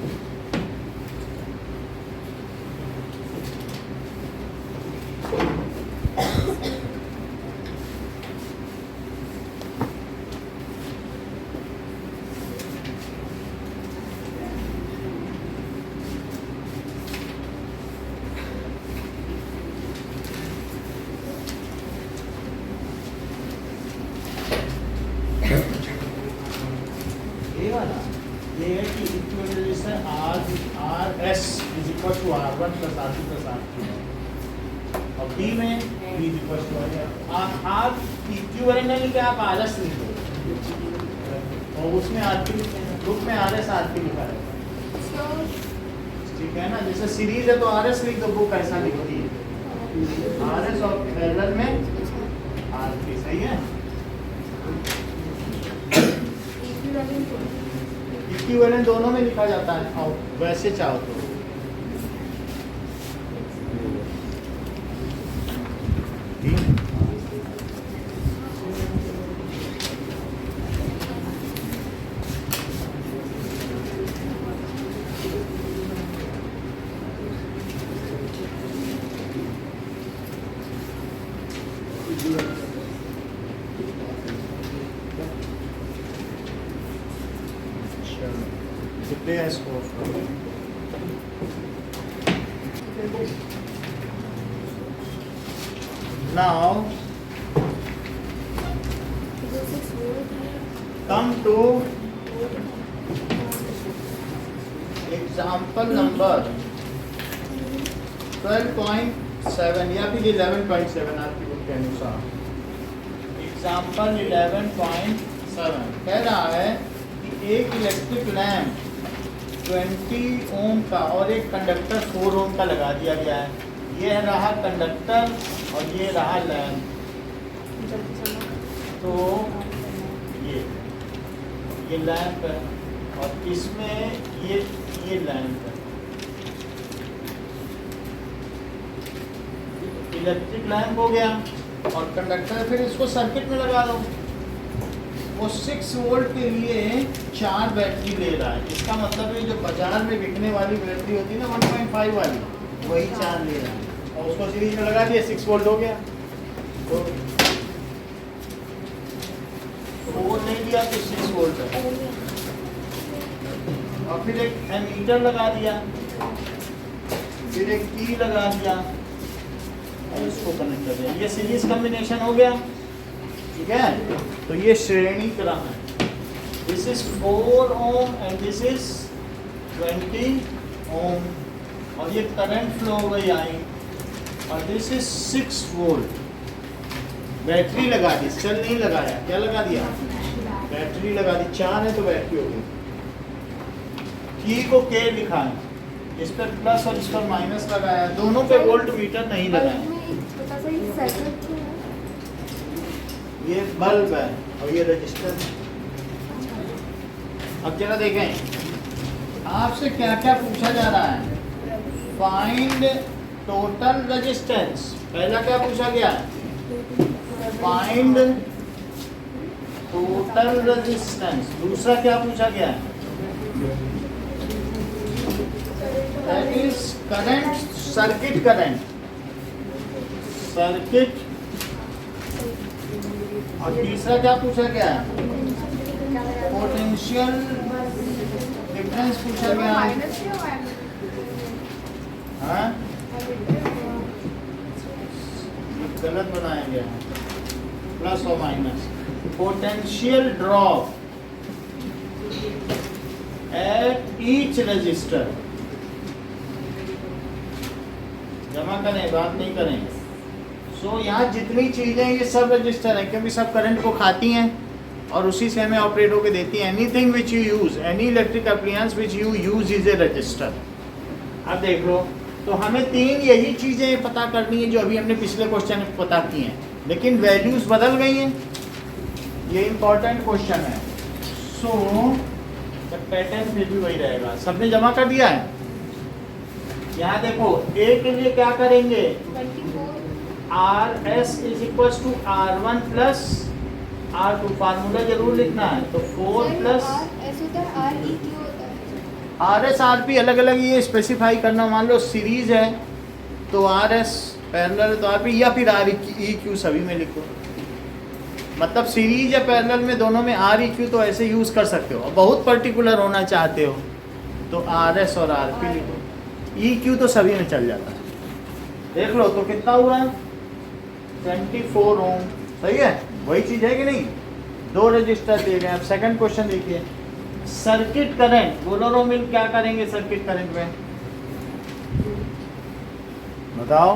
ये वाला ये है कि equivalent resistance RS is equal to R1 plus R2 plus R3 और B में B इज इक्वल टू आप इक्विवेलेंट नहीं लिखे, आप RS लिख दो और उसमें R3 ग्रुप में RS R3 लिखा है। ठीक है ना, जैसे सीरीज है तो RS लिख दो, बुक ऐसा लिखती है RS और पैरेलल में R3, सही है। इक्विवेलेंट दोनों में लिखा जाता है, और वैसे चाहो तो कितने है score? Now come to example number 12.7 या फिर 11.7 आपकी बुक के अनुसार। एग्जाम्पल 11.7 कह रहा है कि एक इलेक्ट्रिक लैंप 20 ओम का और एक कंडक्टर 4 ओम का लगा दिया गया है। ये रहा कंडक्टर और ये रहा लैंप। तो ये लैंप है और इसमें ये लैंप है। इलेक्ट्रिक लैंप हो गया और कंडक्टर, फिर इसको सर्किट में लगा दो। वो 6 वोल्ट के लिए 4 बैटरी ले रहा है। इसका मतलब है जो बाजार में बिकने वाली बैटरी होती है ना 1.5 वाली, वही 4 ले रहा है और उसको सीरीज में लगा दिया, 6 वोल्ट हो गया। तो वो ले लिया तो 6 वोल्ट है। और फिर एक एमीटर लगा दिया, फिर एक की लगा दिया और इसको कनेक्ट कर दिया। ये सीरीज कॉम्बिनेशन हो गया। ठीक है, तो ये श्रेणी क्रम है। This is 4 ohm and this is 20 ओम और ये करंट फ्लो हो गई आई और दिस इज 6 वोल्ट। बैटरी लगा दी, सेल नहीं लगाया, क्या लगा दिया? बैटरी लगा दी। 4 है तो बैटरी हो गई। की को के लिखा है, इस पर प्लस और इस पर माइनस लगाया, दोनों पे वोल्ट मीटर नहीं लगाया। ये बल्ब है और ये रजिस्टर। अब जरा देखें आपसे क्या क्या पूछा जा रहा है। फाइंड टोटल रेजिस्टेंस, पहला क्या पूछा गया? Find total resistance. दूसरा क्या पूछा गया है? That is current, circuit current, circuit. और तीसरा क्या पूछा गया है? पोटेंशियल डिफरेंस पूछा गया है। हाँ, गलत बनाया गया है, प्लस और minus. Potential drop at each register. जमा करें, बात नहीं करें। सो यहाँ जितनी चीजें ये सब रजिस्टर है, क्योंकि सब करंट को खाती हैं और उसी से हमें ऑपरेट होकर देती है। Anything which you use, any electric appliance which you use is a register. अब देख लो, तो हमें तीन यही चीजें पता करनी है जो अभी हमने पिछले क्वेश्चन में पता की हैं, लेकिन वैल्यूज बदल गई हैं। ये इंपॉर्टेंट क्वेश्चन है। सो पैटर्न फिर भी वही रहेगा। सबने जमा कर दिया है? यहाँ देखो, ए के लिए क्या करेंगे? 24 R S is equal to R1 plus R2। Formula जरूर लिखना है। तो 4 प्लस ऐसे होता है, आर ई क्यू होता है। आर एस आर पी अलग अलग ये स्पेसिफाई करना। मान लो सीरीज है तो आर एस, पैरेलल है तो आर पी, या फिर आर ई क्यू सभी में लिखो। मतलब सीरीज या पैरेलल में दोनों में आर ई क्यू तो ऐसे यूज़ कर सकते हो। बहुत पर्टिकुलर होना चाहते हो तो आर एस और आर पी लिखो। ई क्यू तो सभी में चल जाता है। देख लो तो कितना हुआ? 24 ओम। सही है, वही चीज़ है कि नहीं? दो रजिस्टर दिए गए। अब सेकंड क्वेश्चन देखिए, सर्किट करंट। बोलो रो मिल क्या करेंगे सर्किट करंट में? बताओ,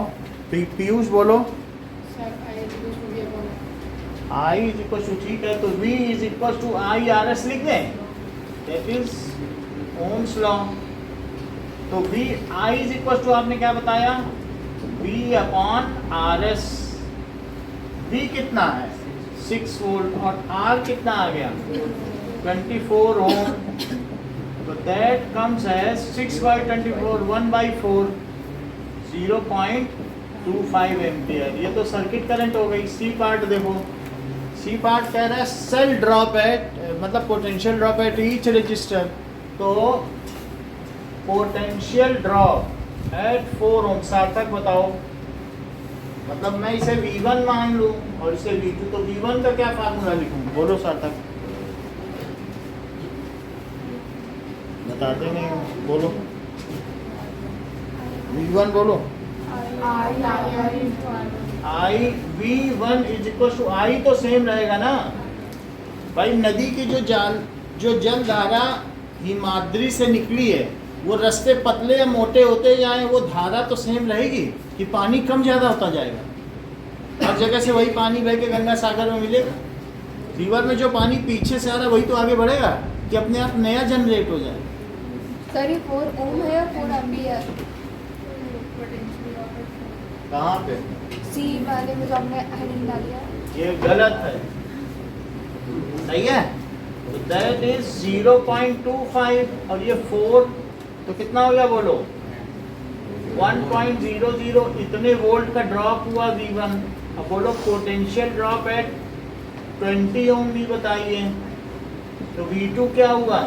पीयूष बोलो। I इज इक्वल टू, ठीक है, तो V is equal to I R S लिख दें। That is ohm's law. तो V I is equal to, आपने क्या बताया? V upon R S. V कितना है? 6 वोल्ट। और R कितना आ गया? 24 ओम। तो दैट कम्स एज 6/24, 1/4, 0.25 एम्पियर। ये तो सर्किट करंट हो गई। सी पार्ट देखो, सी पार्ट कह रहा है सेल ड्रॉप एट, मतलब potential drop at each resistor. तो पोटेंशियल ड्रॉप एट 4 ओम। सार्थक बताओ। मतलब मैं इसे V1 मान लूं और इसे V2, तो V1 का क्या फार्मूला लिखूं? बोलो सार्थक। बताते नहीं हो, बोलो। V1 बोलो। I V1 is equal to, I तो सेम रहेगा ना भाई। नदी की जो जल धारा हिमाद्री से निकली है, वो रास्ते पतले या मोटे होते जाएं, वो धारा तो सेम रहेगी कि पानी कम ज़्यादा होता जाएगा। हर जगह से वही पानी बह के गंगा सागर में मिलेगा। रिवर में जो पानी पीछे से आ रहा है वही तो आगे बढ़ेगा कि अपने आप नया जनरेट हो जाए। सर ये 4 ओम है या 4 एम्पियर? कहाँ पे? सी वाले में जो हमने हेडिंग डाली है, ये गलत है। सही है, तो दैट इज 0.25 और ये 4, तो कितना हो गया बोलो? 1.00। इतने वोल्ट का ड्रॉप हुआ V1। अब बोलो पोटेंशियल ड्रॉप एट 20 ओम भी बताइए। तो V2 क्या हुआ?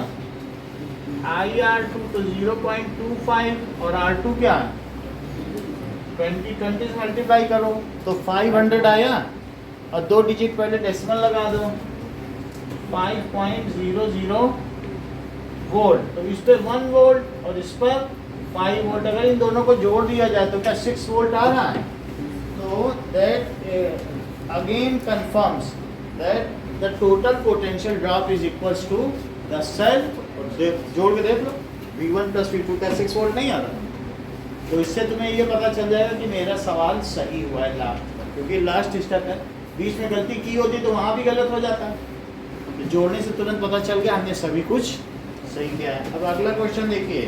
IR2 तो 0.25 और R2 क्या? 20 से मल्टीप्लाई करो तो 500 आया और 2 डिजिट पहले डेसिमल लगा दो। 5.00 वोल्ट। तो इस पे 1 वोल्ट और इस पर 5 वोल्ट। अगर इन दोनों को जोड़ दिया जाए तो क्या 6 वोल्ट आ रहा है? तो that again confirms that the total potential drop is equals to the cell. जोड़ के देख लो, V1 प्लस V2 का 6 वोल्ट नहीं आ रहा। तो इससे तुम्हें ये पता चल जाएगा कि मेरा सवाल सही हुआ है लास्ट तक, क्योंकि लास्ट स्टेप है। बीच में गलती की होती तो वहाँ भी गलत हो जाता है। तो जोड़ने से तुरंत पता चल गया हमने सभी कुछ सही किया है। अब अगला क्वेश्चन देखिए।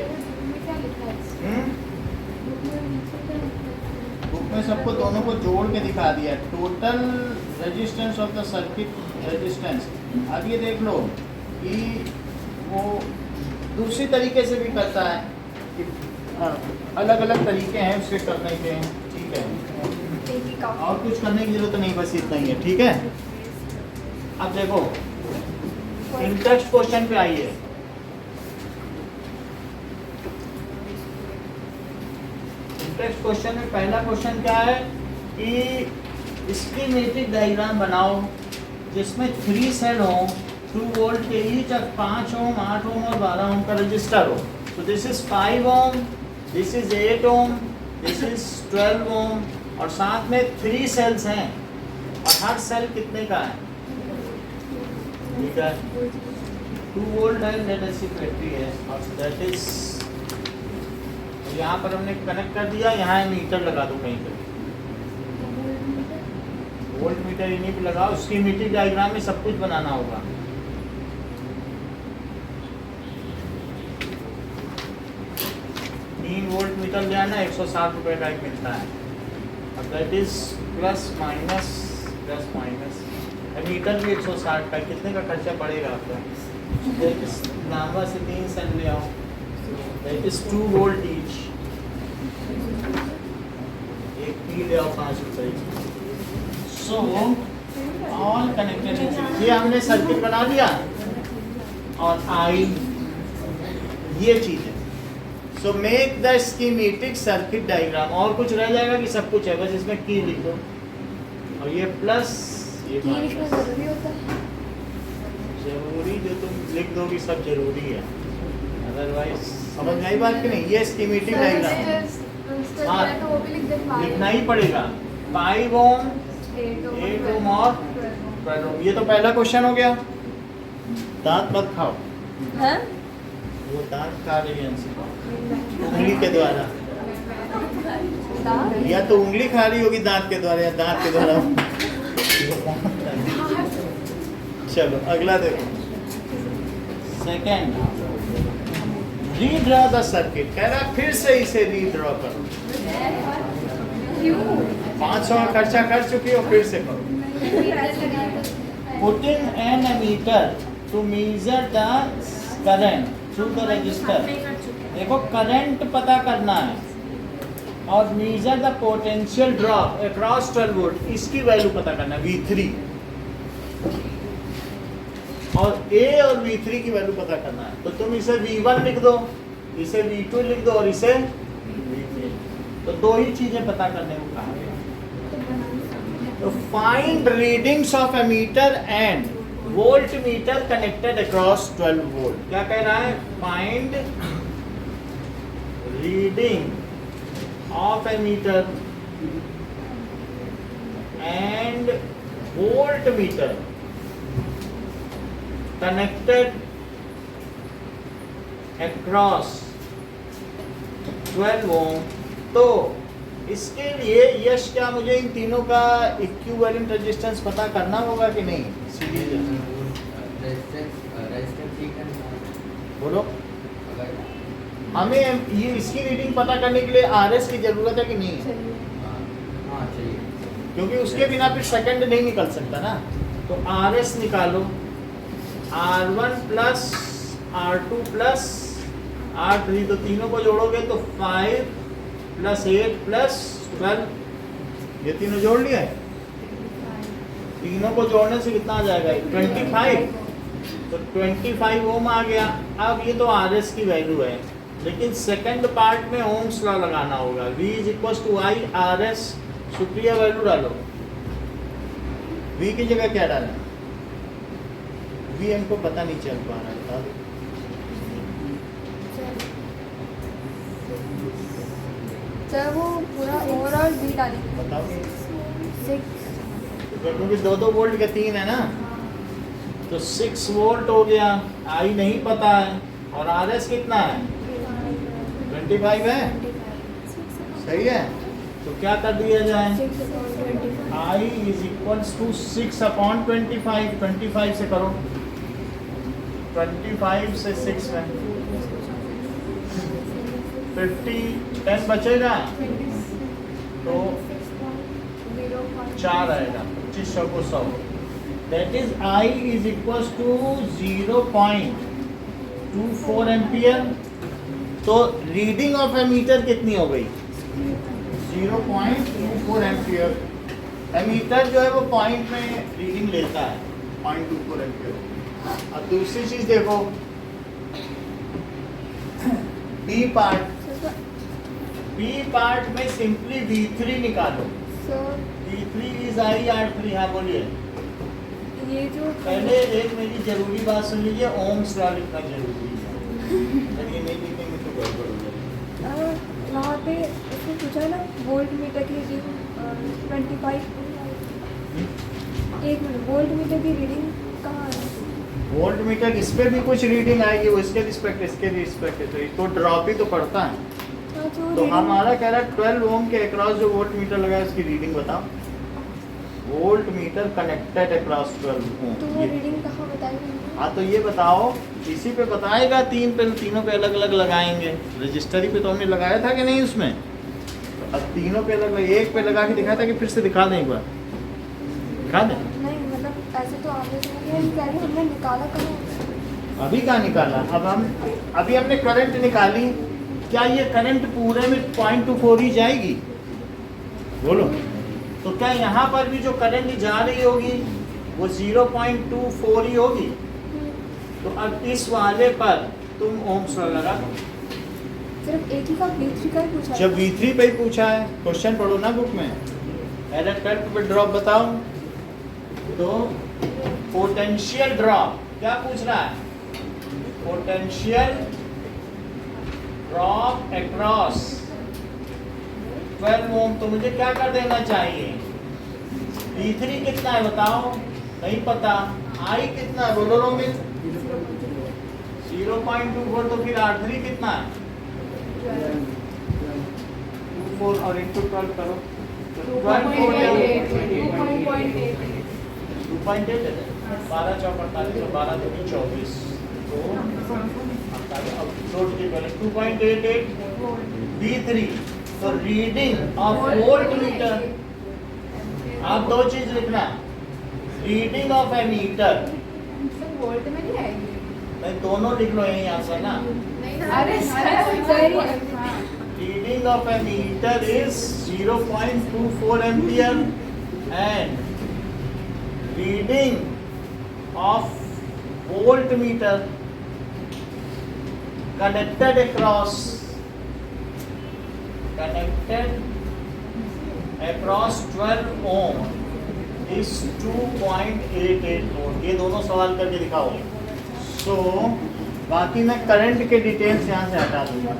बुक में सबको दोनों को जोड़ के दिखा दिया। Total resistance of the circuit resistance. अब ये देख लो कि वो दूसरी तरीके से भी करता है कि अलग अलग तरीके हैं उसके करने के। ठीक है, और कुछ करने की जरूरत नहीं, बस इतना ही है, ठीक है। अब देखो इंटेक्स्ट क्वेश्चन पे आइए। इंटेक्स्ट क्वेश्चन में पहला क्वेश्चन क्या है कि स्कीमेटिक डायग्राम बनाओ जिसमें 3 सेल हो, 2 वोल्ट के ईच, 5 ओम, 8 ओम और 12 ओम का रजिस्टर हो। तो this is 5 ohm, this is 8 ohm, this is 12 ohm और साथ में 3 सेल्स हैं और हर सेल कितने का है? ठीक है, 2 वोल्ट है, लेट अस सी बैटरी है और दैट इज यहाँ पर हमने कनेक्ट कर दिया, यहाँ मीटर लगा दो कहीं पे, वोल्ट मीटर इन्हीं पे लगाओ। उसकी मीटर डायग्राम में सब कुछ बनाना होगा। वोल्ट मीटर ले आना, 160 रुपये का एक मिलता है। अब that is plus minus meter भी 160 का, कितने का खर्चा पड़ेगा आपका? नामा से 3 सेल ले आओ, दैट इज 2 वोल्ट ईच, एक पी ले आओ 5 रुपये। सो ऑल कनेक्टेड, ये हमने सर्किट बना दिया और आई ये चीज है। So make the schematic circuit diagram. और कुछ रह जाएगा कि सब कुछ है? बस इसमें की लिख दो और ये प्लस ये माइनस। जरूरी जो तुम लिख दोगी सब जरूरी है, अदरवाइज समझ में आई बात कि नहीं? ये स्कीमेटिक डायग्राम हाँ लिखना ही पड़ेगा। 5 ओम, 8 ओम और 12 ओम। ये तो पहला क्वेश्चन हो गया। दांत मत खाओ, वो दांत खा रही है उंगली के द्वारा, या तो उंगली खा रही होगी दांत के द्वारा या दांत के द्वारा। चलो अगला देखो, सेकेंड, रीड्रॉ द सर्किट। कह रहा फिर से इसे रीड्रॉ करो। 500 का खर्चा कर चुकी हो, फिर से करो। Putting an ammeter to measure the current through the resistor. देखो करंट पता करना है और measure the potential drop across 12 volt, इसकी वैल्यू पता करना है V3, और A और V3 की वैल्यू पता करना है। तो तुम इसे V1 लिख दो, इसे V2 लिख दो और इसे V3। तो 2 ही चीजें पता करने को कहा गया। तो find readings of ammeter and volt meter connected across 12 volt. क्या कह रहा है? Find reading of ammeter and volt meter connected across 12 ohm. तो इसके लिए यश क्या मुझे इन तीनों का इक्विवेलेंट रेजिस्टेंस पता करना होगा कि नहीं? बोलो, हमें ये इसकी रीडिंग पता करने के लिए RS की जरूरत है कि नहीं? हाँ चाहिए, क्योंकि उसके बिना फिर सेकंड नहीं निकल सकता ना। तो RS निकालो, R1 plus R2 plus R3, तो तीनों को जोड़ोगे तो 5 प्लस 8 प्लस 12, ये तीनों जोड़ लिया है। तीनों को जोड़ने से कितना आ जाएगा? 25। तो 25 ओम आ गया। अब ये तो RS की वैल्यू है, लेकिन सेकंड पार्ट में ओम्स लॉ लगाना होगा। V is equal to I RS। Supriya value डालो, V की जगह क्या डालना? V हमको पता नहीं चल पा रहा है, बता दो। सर वो पूरा ओवरऑल V डाली, बताओ, 6। क्योंकि 2-2 वोल्ट के 3 है ना, तो 6 वोल्ट हो गया। I नहीं पता है और RS कितना है? 25 है, सही है। तो क्या कर दिया जाए? I is equals to 6/25। 25 से करो, 25 से 6 में 50, 10 बचेगा तो 4 आएगा, 2500 को 100। That is I is equals to 0.24 ampere. तो रीडिंग ऑफ एमीटर कितनी हो गई? 0.24 एम्पियर। एमीटर जो है वो पॉइंट में रीडिंग लेता है 0.24 एम्पियर। अब दूसरी चीज देखो, बी पार्ट में सिंपली V3 निकालो। Sir V3 is IR3। हाँ बोलिए। ये जो पहले एक मेरी जरूरी बात सुन लीजिए, ओम्स लॉ लिखना जरूरी है। अगर ये नहीं लिखेंगे तो गड़बड़ हो जाएगी। वहाँ पे उसने पूछा ना वोल्ट मीटर की रीडिंग 25। एक मिनट, वोल्ट मीटर की रीडिंग कहाँ है? वोल्ट मीटर इस पे भी कुछ रीडिंग आएगी, वो इसके रिस्पेक्ट इसके रिस्पेक्ट है, तो इसको ड्रॉप ही तो पड़ता है। हाँ, तो reading- हमारा कह रहा है 12 ओम के अक्रॉस जो वोल्ट मीटर लगा है उसकी रीडिंग बताओ। वोल्ट मीटर कनेक्टेड अक्रॉस 12 तो ओम। वो रीडिंग कहाँ बताएंगे? हाँ तो ये बताओ, इसी पे बताएगा, तीनों पे अलग अलग लगाएंगे। रजिस्टरी पे तो हमने लगाया था कि नहीं उसमें, अब तीनों पे अलग अलग, एक पे लगा के दिखाया था कि फिर से दिखा दें एक बार, दिखा दें। नहीं मतलब ऐसे तो आगे से कह रही हमने निकाला कहाँ? अभी क्या निकाला? अब अभी हमने करंट निकाली, क्या ये करंट पूरे में 0.24 ही जाएगी? बोलो। तो क्या यहाँ पर भी जो करंट जा रही होगी वो 0.24 ही होगी? तो अब इस वाले पर तुम ओम्स लॉ लगा दो। सिर्फ एक ही का V3 का ही पूछा है। जब V3 पे ही पूछा है, क्वेश्चन पढ़ो ना बुक में, एरर करंट पे ड्रॉप बताओ। तो पोटेंशियल ड्रॉप क्या पूछ रहा है? Potential drop across 12 ohm. तो मुझे क्या कर देना चाहिए? V3 कितना है बताओ? नहीं पता। I कितना है बोलो रोमित? 0.24। तो फिर R3 कितना है? 24 और इंटू 12 करो। 2.8 है। 12 चौक 48 और 12 दूनी 24। अब सोच के पहले 2.88 V3। तो रीडिंग ऑफ वोल्ट मीटर, आप दो चीज लिखना, रीडिंग ऑफ एमीटर, वोल्ट में नहीं आएगी। नहीं दोनों लिख लो यही आंसर ना। अरे Reading of a meter is 0.24 ampere and reading of voltmeter connected across 12 ohm is 2.88 volt। ये दोनों सवाल करके दिखाओ। सो बाकी मैं करंट के डिटेल्स यहाँ से हटा दूंगा,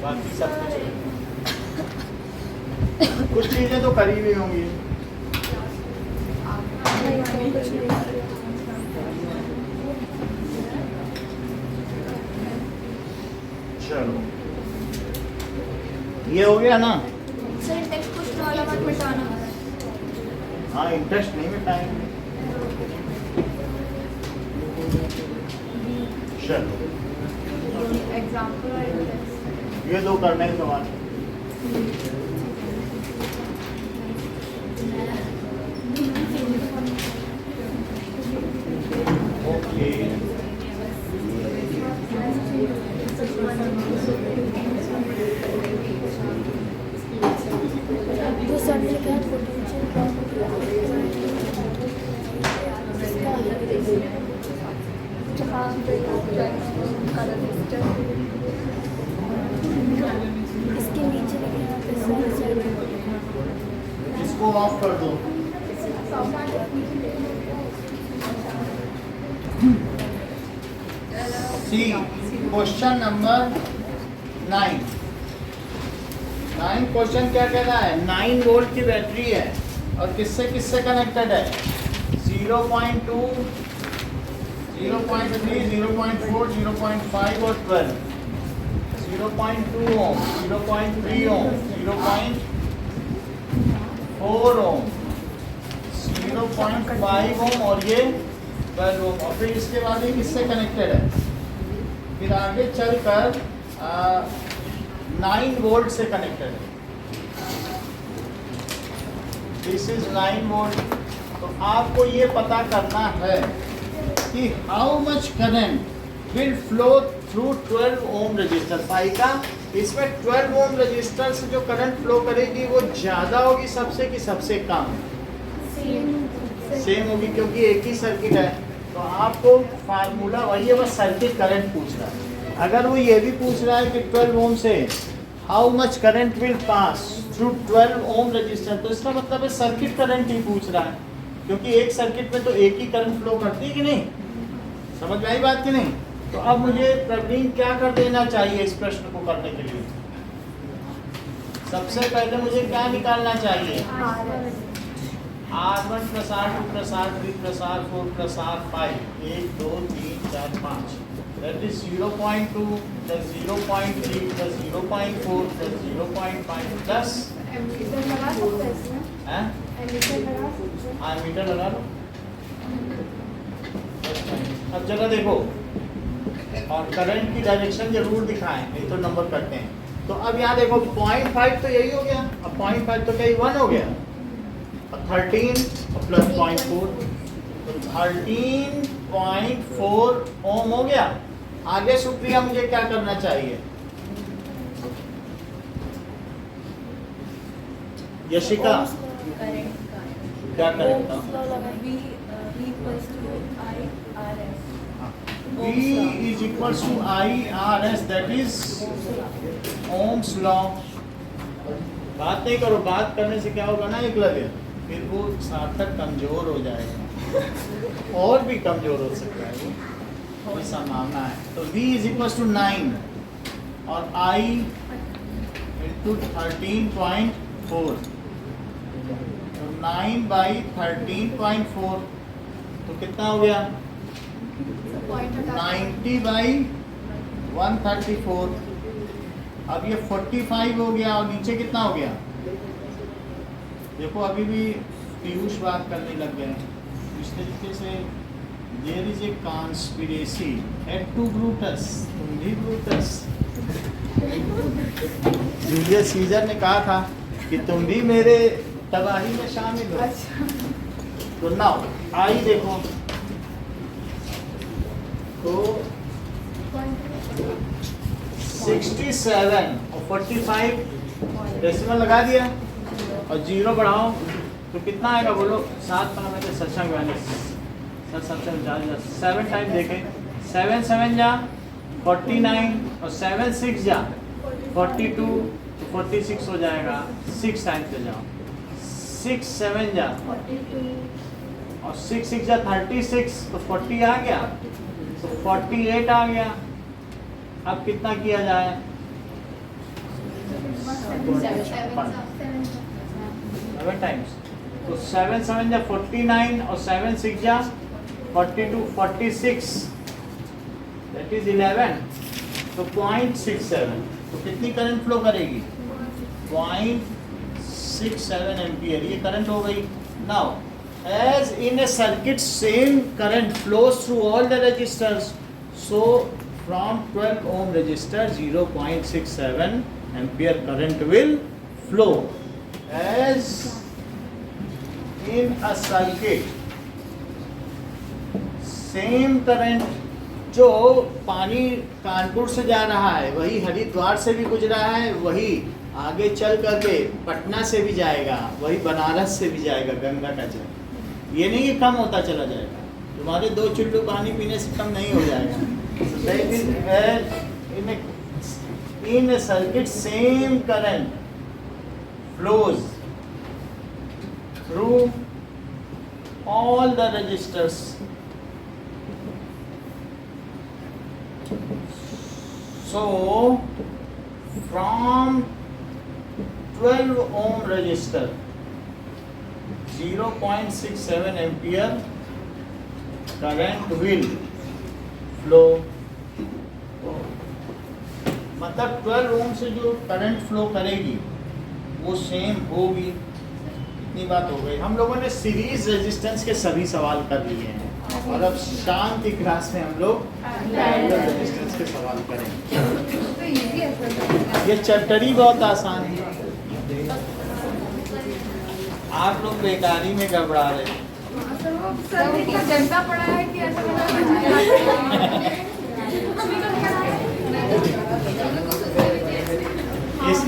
बाकी सब कुछ चीजें तो करी हुई होंगी। चलो ये हो गया ना? सर टेक्स्ट क्वेश्चन वाला मत मिटाना। हाँ इंटरेस्ट नहीं मिटाएंगे। चलो एग्जाम्पल ये दो करने के सवाल। ओके तो सर ने क्या पोटेंशियल जहाँ पे इसके नीचे लिखना पे सर इसको ऑफ कर दो। सी क्वेश्चन नंबर 9 क्वेश्चन क्या कह रहा है? 9 वोल्ट की बैटरी है और किससे किससे कनेक्टेड है? 0.2 0.3 0.4 0.5 और 12। 0.2 ओम 0.3 ओम 0.4 ओम 0.5 ओम और ये 12 ओम। और फिर इसके बाद ये किससे कनेक्टेड है? फिर आगे चलकर 9 वोल्ट से कनेक्टेड है। This is 9 volt. तो आपको ये पता करना है कि how much current will flow through 12 ohm resistor. फाई का इसमें 12 ओम रजिस्टर से जो करंट फ्लो करेगी वो ज़्यादा होगी सबसे कि सबसे कम? सेम होगी, क्योंकि एक ही सर्किट है। तो आपको फार्मूला वही है, बस सर्किट करंट पूछ रहा है। अगर वो ये भी पूछ रहा है कि 12 ओम से how much current will pass through 12 ohm resistor, तो इसका मतलब है सर्किट करंट ही पूछ रहा है, क्योंकि एक सर्किट में तो एक ही करंट फ्लो करती है कि नहीं। समझ में आई बात कि नहीं? तो अब मुझे प्रवीण क्या कर देना चाहिए इस प्रश्न को करने के लिए? सबसे पहले मुझे क्या निकालना चाहिए? R1 plus R2 plus R3 plus R4 plus R5, 1 2 3 4 5, that is 0.2 plus 0.3 plus 0.4 plus 0.5 plus ammeter लगा सकते हैं इसमें, हैं? एमीटर लगा सकते हैं। मीटर लगा लो। अब जरा देखो, और करंट की डायरेक्शन जरूर दिखाएं, नहीं तो नंबर करते हैं। तो अब यहाँ देखो 0.5 तो यही हो गया, अब 0.5 तो क्या 1 हो गया, और 13 प्लस 0.4 तो 13.4 ओम हो गया। आगे सुप्रिया मुझे क्या करना चाहिए? यशिका क्या करेगा? V is equals to IRS, that is Ohm's law। बात नहीं करो, बात करने से क्या होगा ना एकलव्य, फिर वो सार्थक कमजोर हो जाएगा, और भी कमजोर हो सकता है वो, ऐसा मानना है। तो V is equals to 9 और I into 13.4, तो 9 by 13.4 तो कितना हो गया? 90 by 134। अब ये 45 हो गया, और नीचे कितना हो गया? देखो अभी भी पीयूष बात करने लग गए हैं इस तरीके से। There is a conspiracy et tu Brutus, तुम भी ब्रूटस। जूलियस सीजर ने कहा था कि तुम भी मेरे तबाही में शामिल हो। तो नाउ आई देखो, तो 67 और 45 डेसिमल लगा दिया और 0 बढ़ाओ तो कितना आएगा बोलो? 7 में से सत्संग वाले 7 टाइम देखें, 7 7 जा 49 और 7 6 जा 42 तो 46 हो जाएगा। 6 टाइम से जाओ, 6 7 जा और 6 6 जा 36 तो 40 आ गया, तो 48 आ गया। अब कितना किया जाए? 7 टाइम्स, तो 7 7 जा 49 और 7 6 जा 42, 46 दैट इज 11, तो 0.67 तो कितनी करंट फ्लो करेगी? 0.67 एम्पियर, ये करंट हो गई। Now as in a circuit same current flows through all the resistors, so from 12 ohm resistor 0.67 ampere current will flow। as in a circuit same current, जो पानी कानपुर से जा रहा है वही हरिद्वार से भी गुजरा है, वही आगे चल करके पटना से भी जाएगा, वही बनारस से भी जाएगा गंगा का जल। ये नहीं कि कम होता चला जाएगा, तुम्हारे 2 चुल्लू पानी पीने से कम नहीं हो जाएगा। So that is where in a circuit same current flows through all the resistors। So from 12 ohm resistor 0.67 ampere current will flow। मतलब 12 ओम से जो करंट फ्लो करेगी वो सेम होगी। इतनी बात हो गई। हम लोगों ने सीरीज रेजिस्टेंस के सभी सवाल कर लिए हैं, और अब शाम की क्लास में हम लोग पैरेलल रेजिस्टेंस के सवाल करेंगे। ये चैप्टर ही बहुत आसान है, आप लोग बेकारी में घबरा रहे हैं। जनता पड़ा है कि ऐसा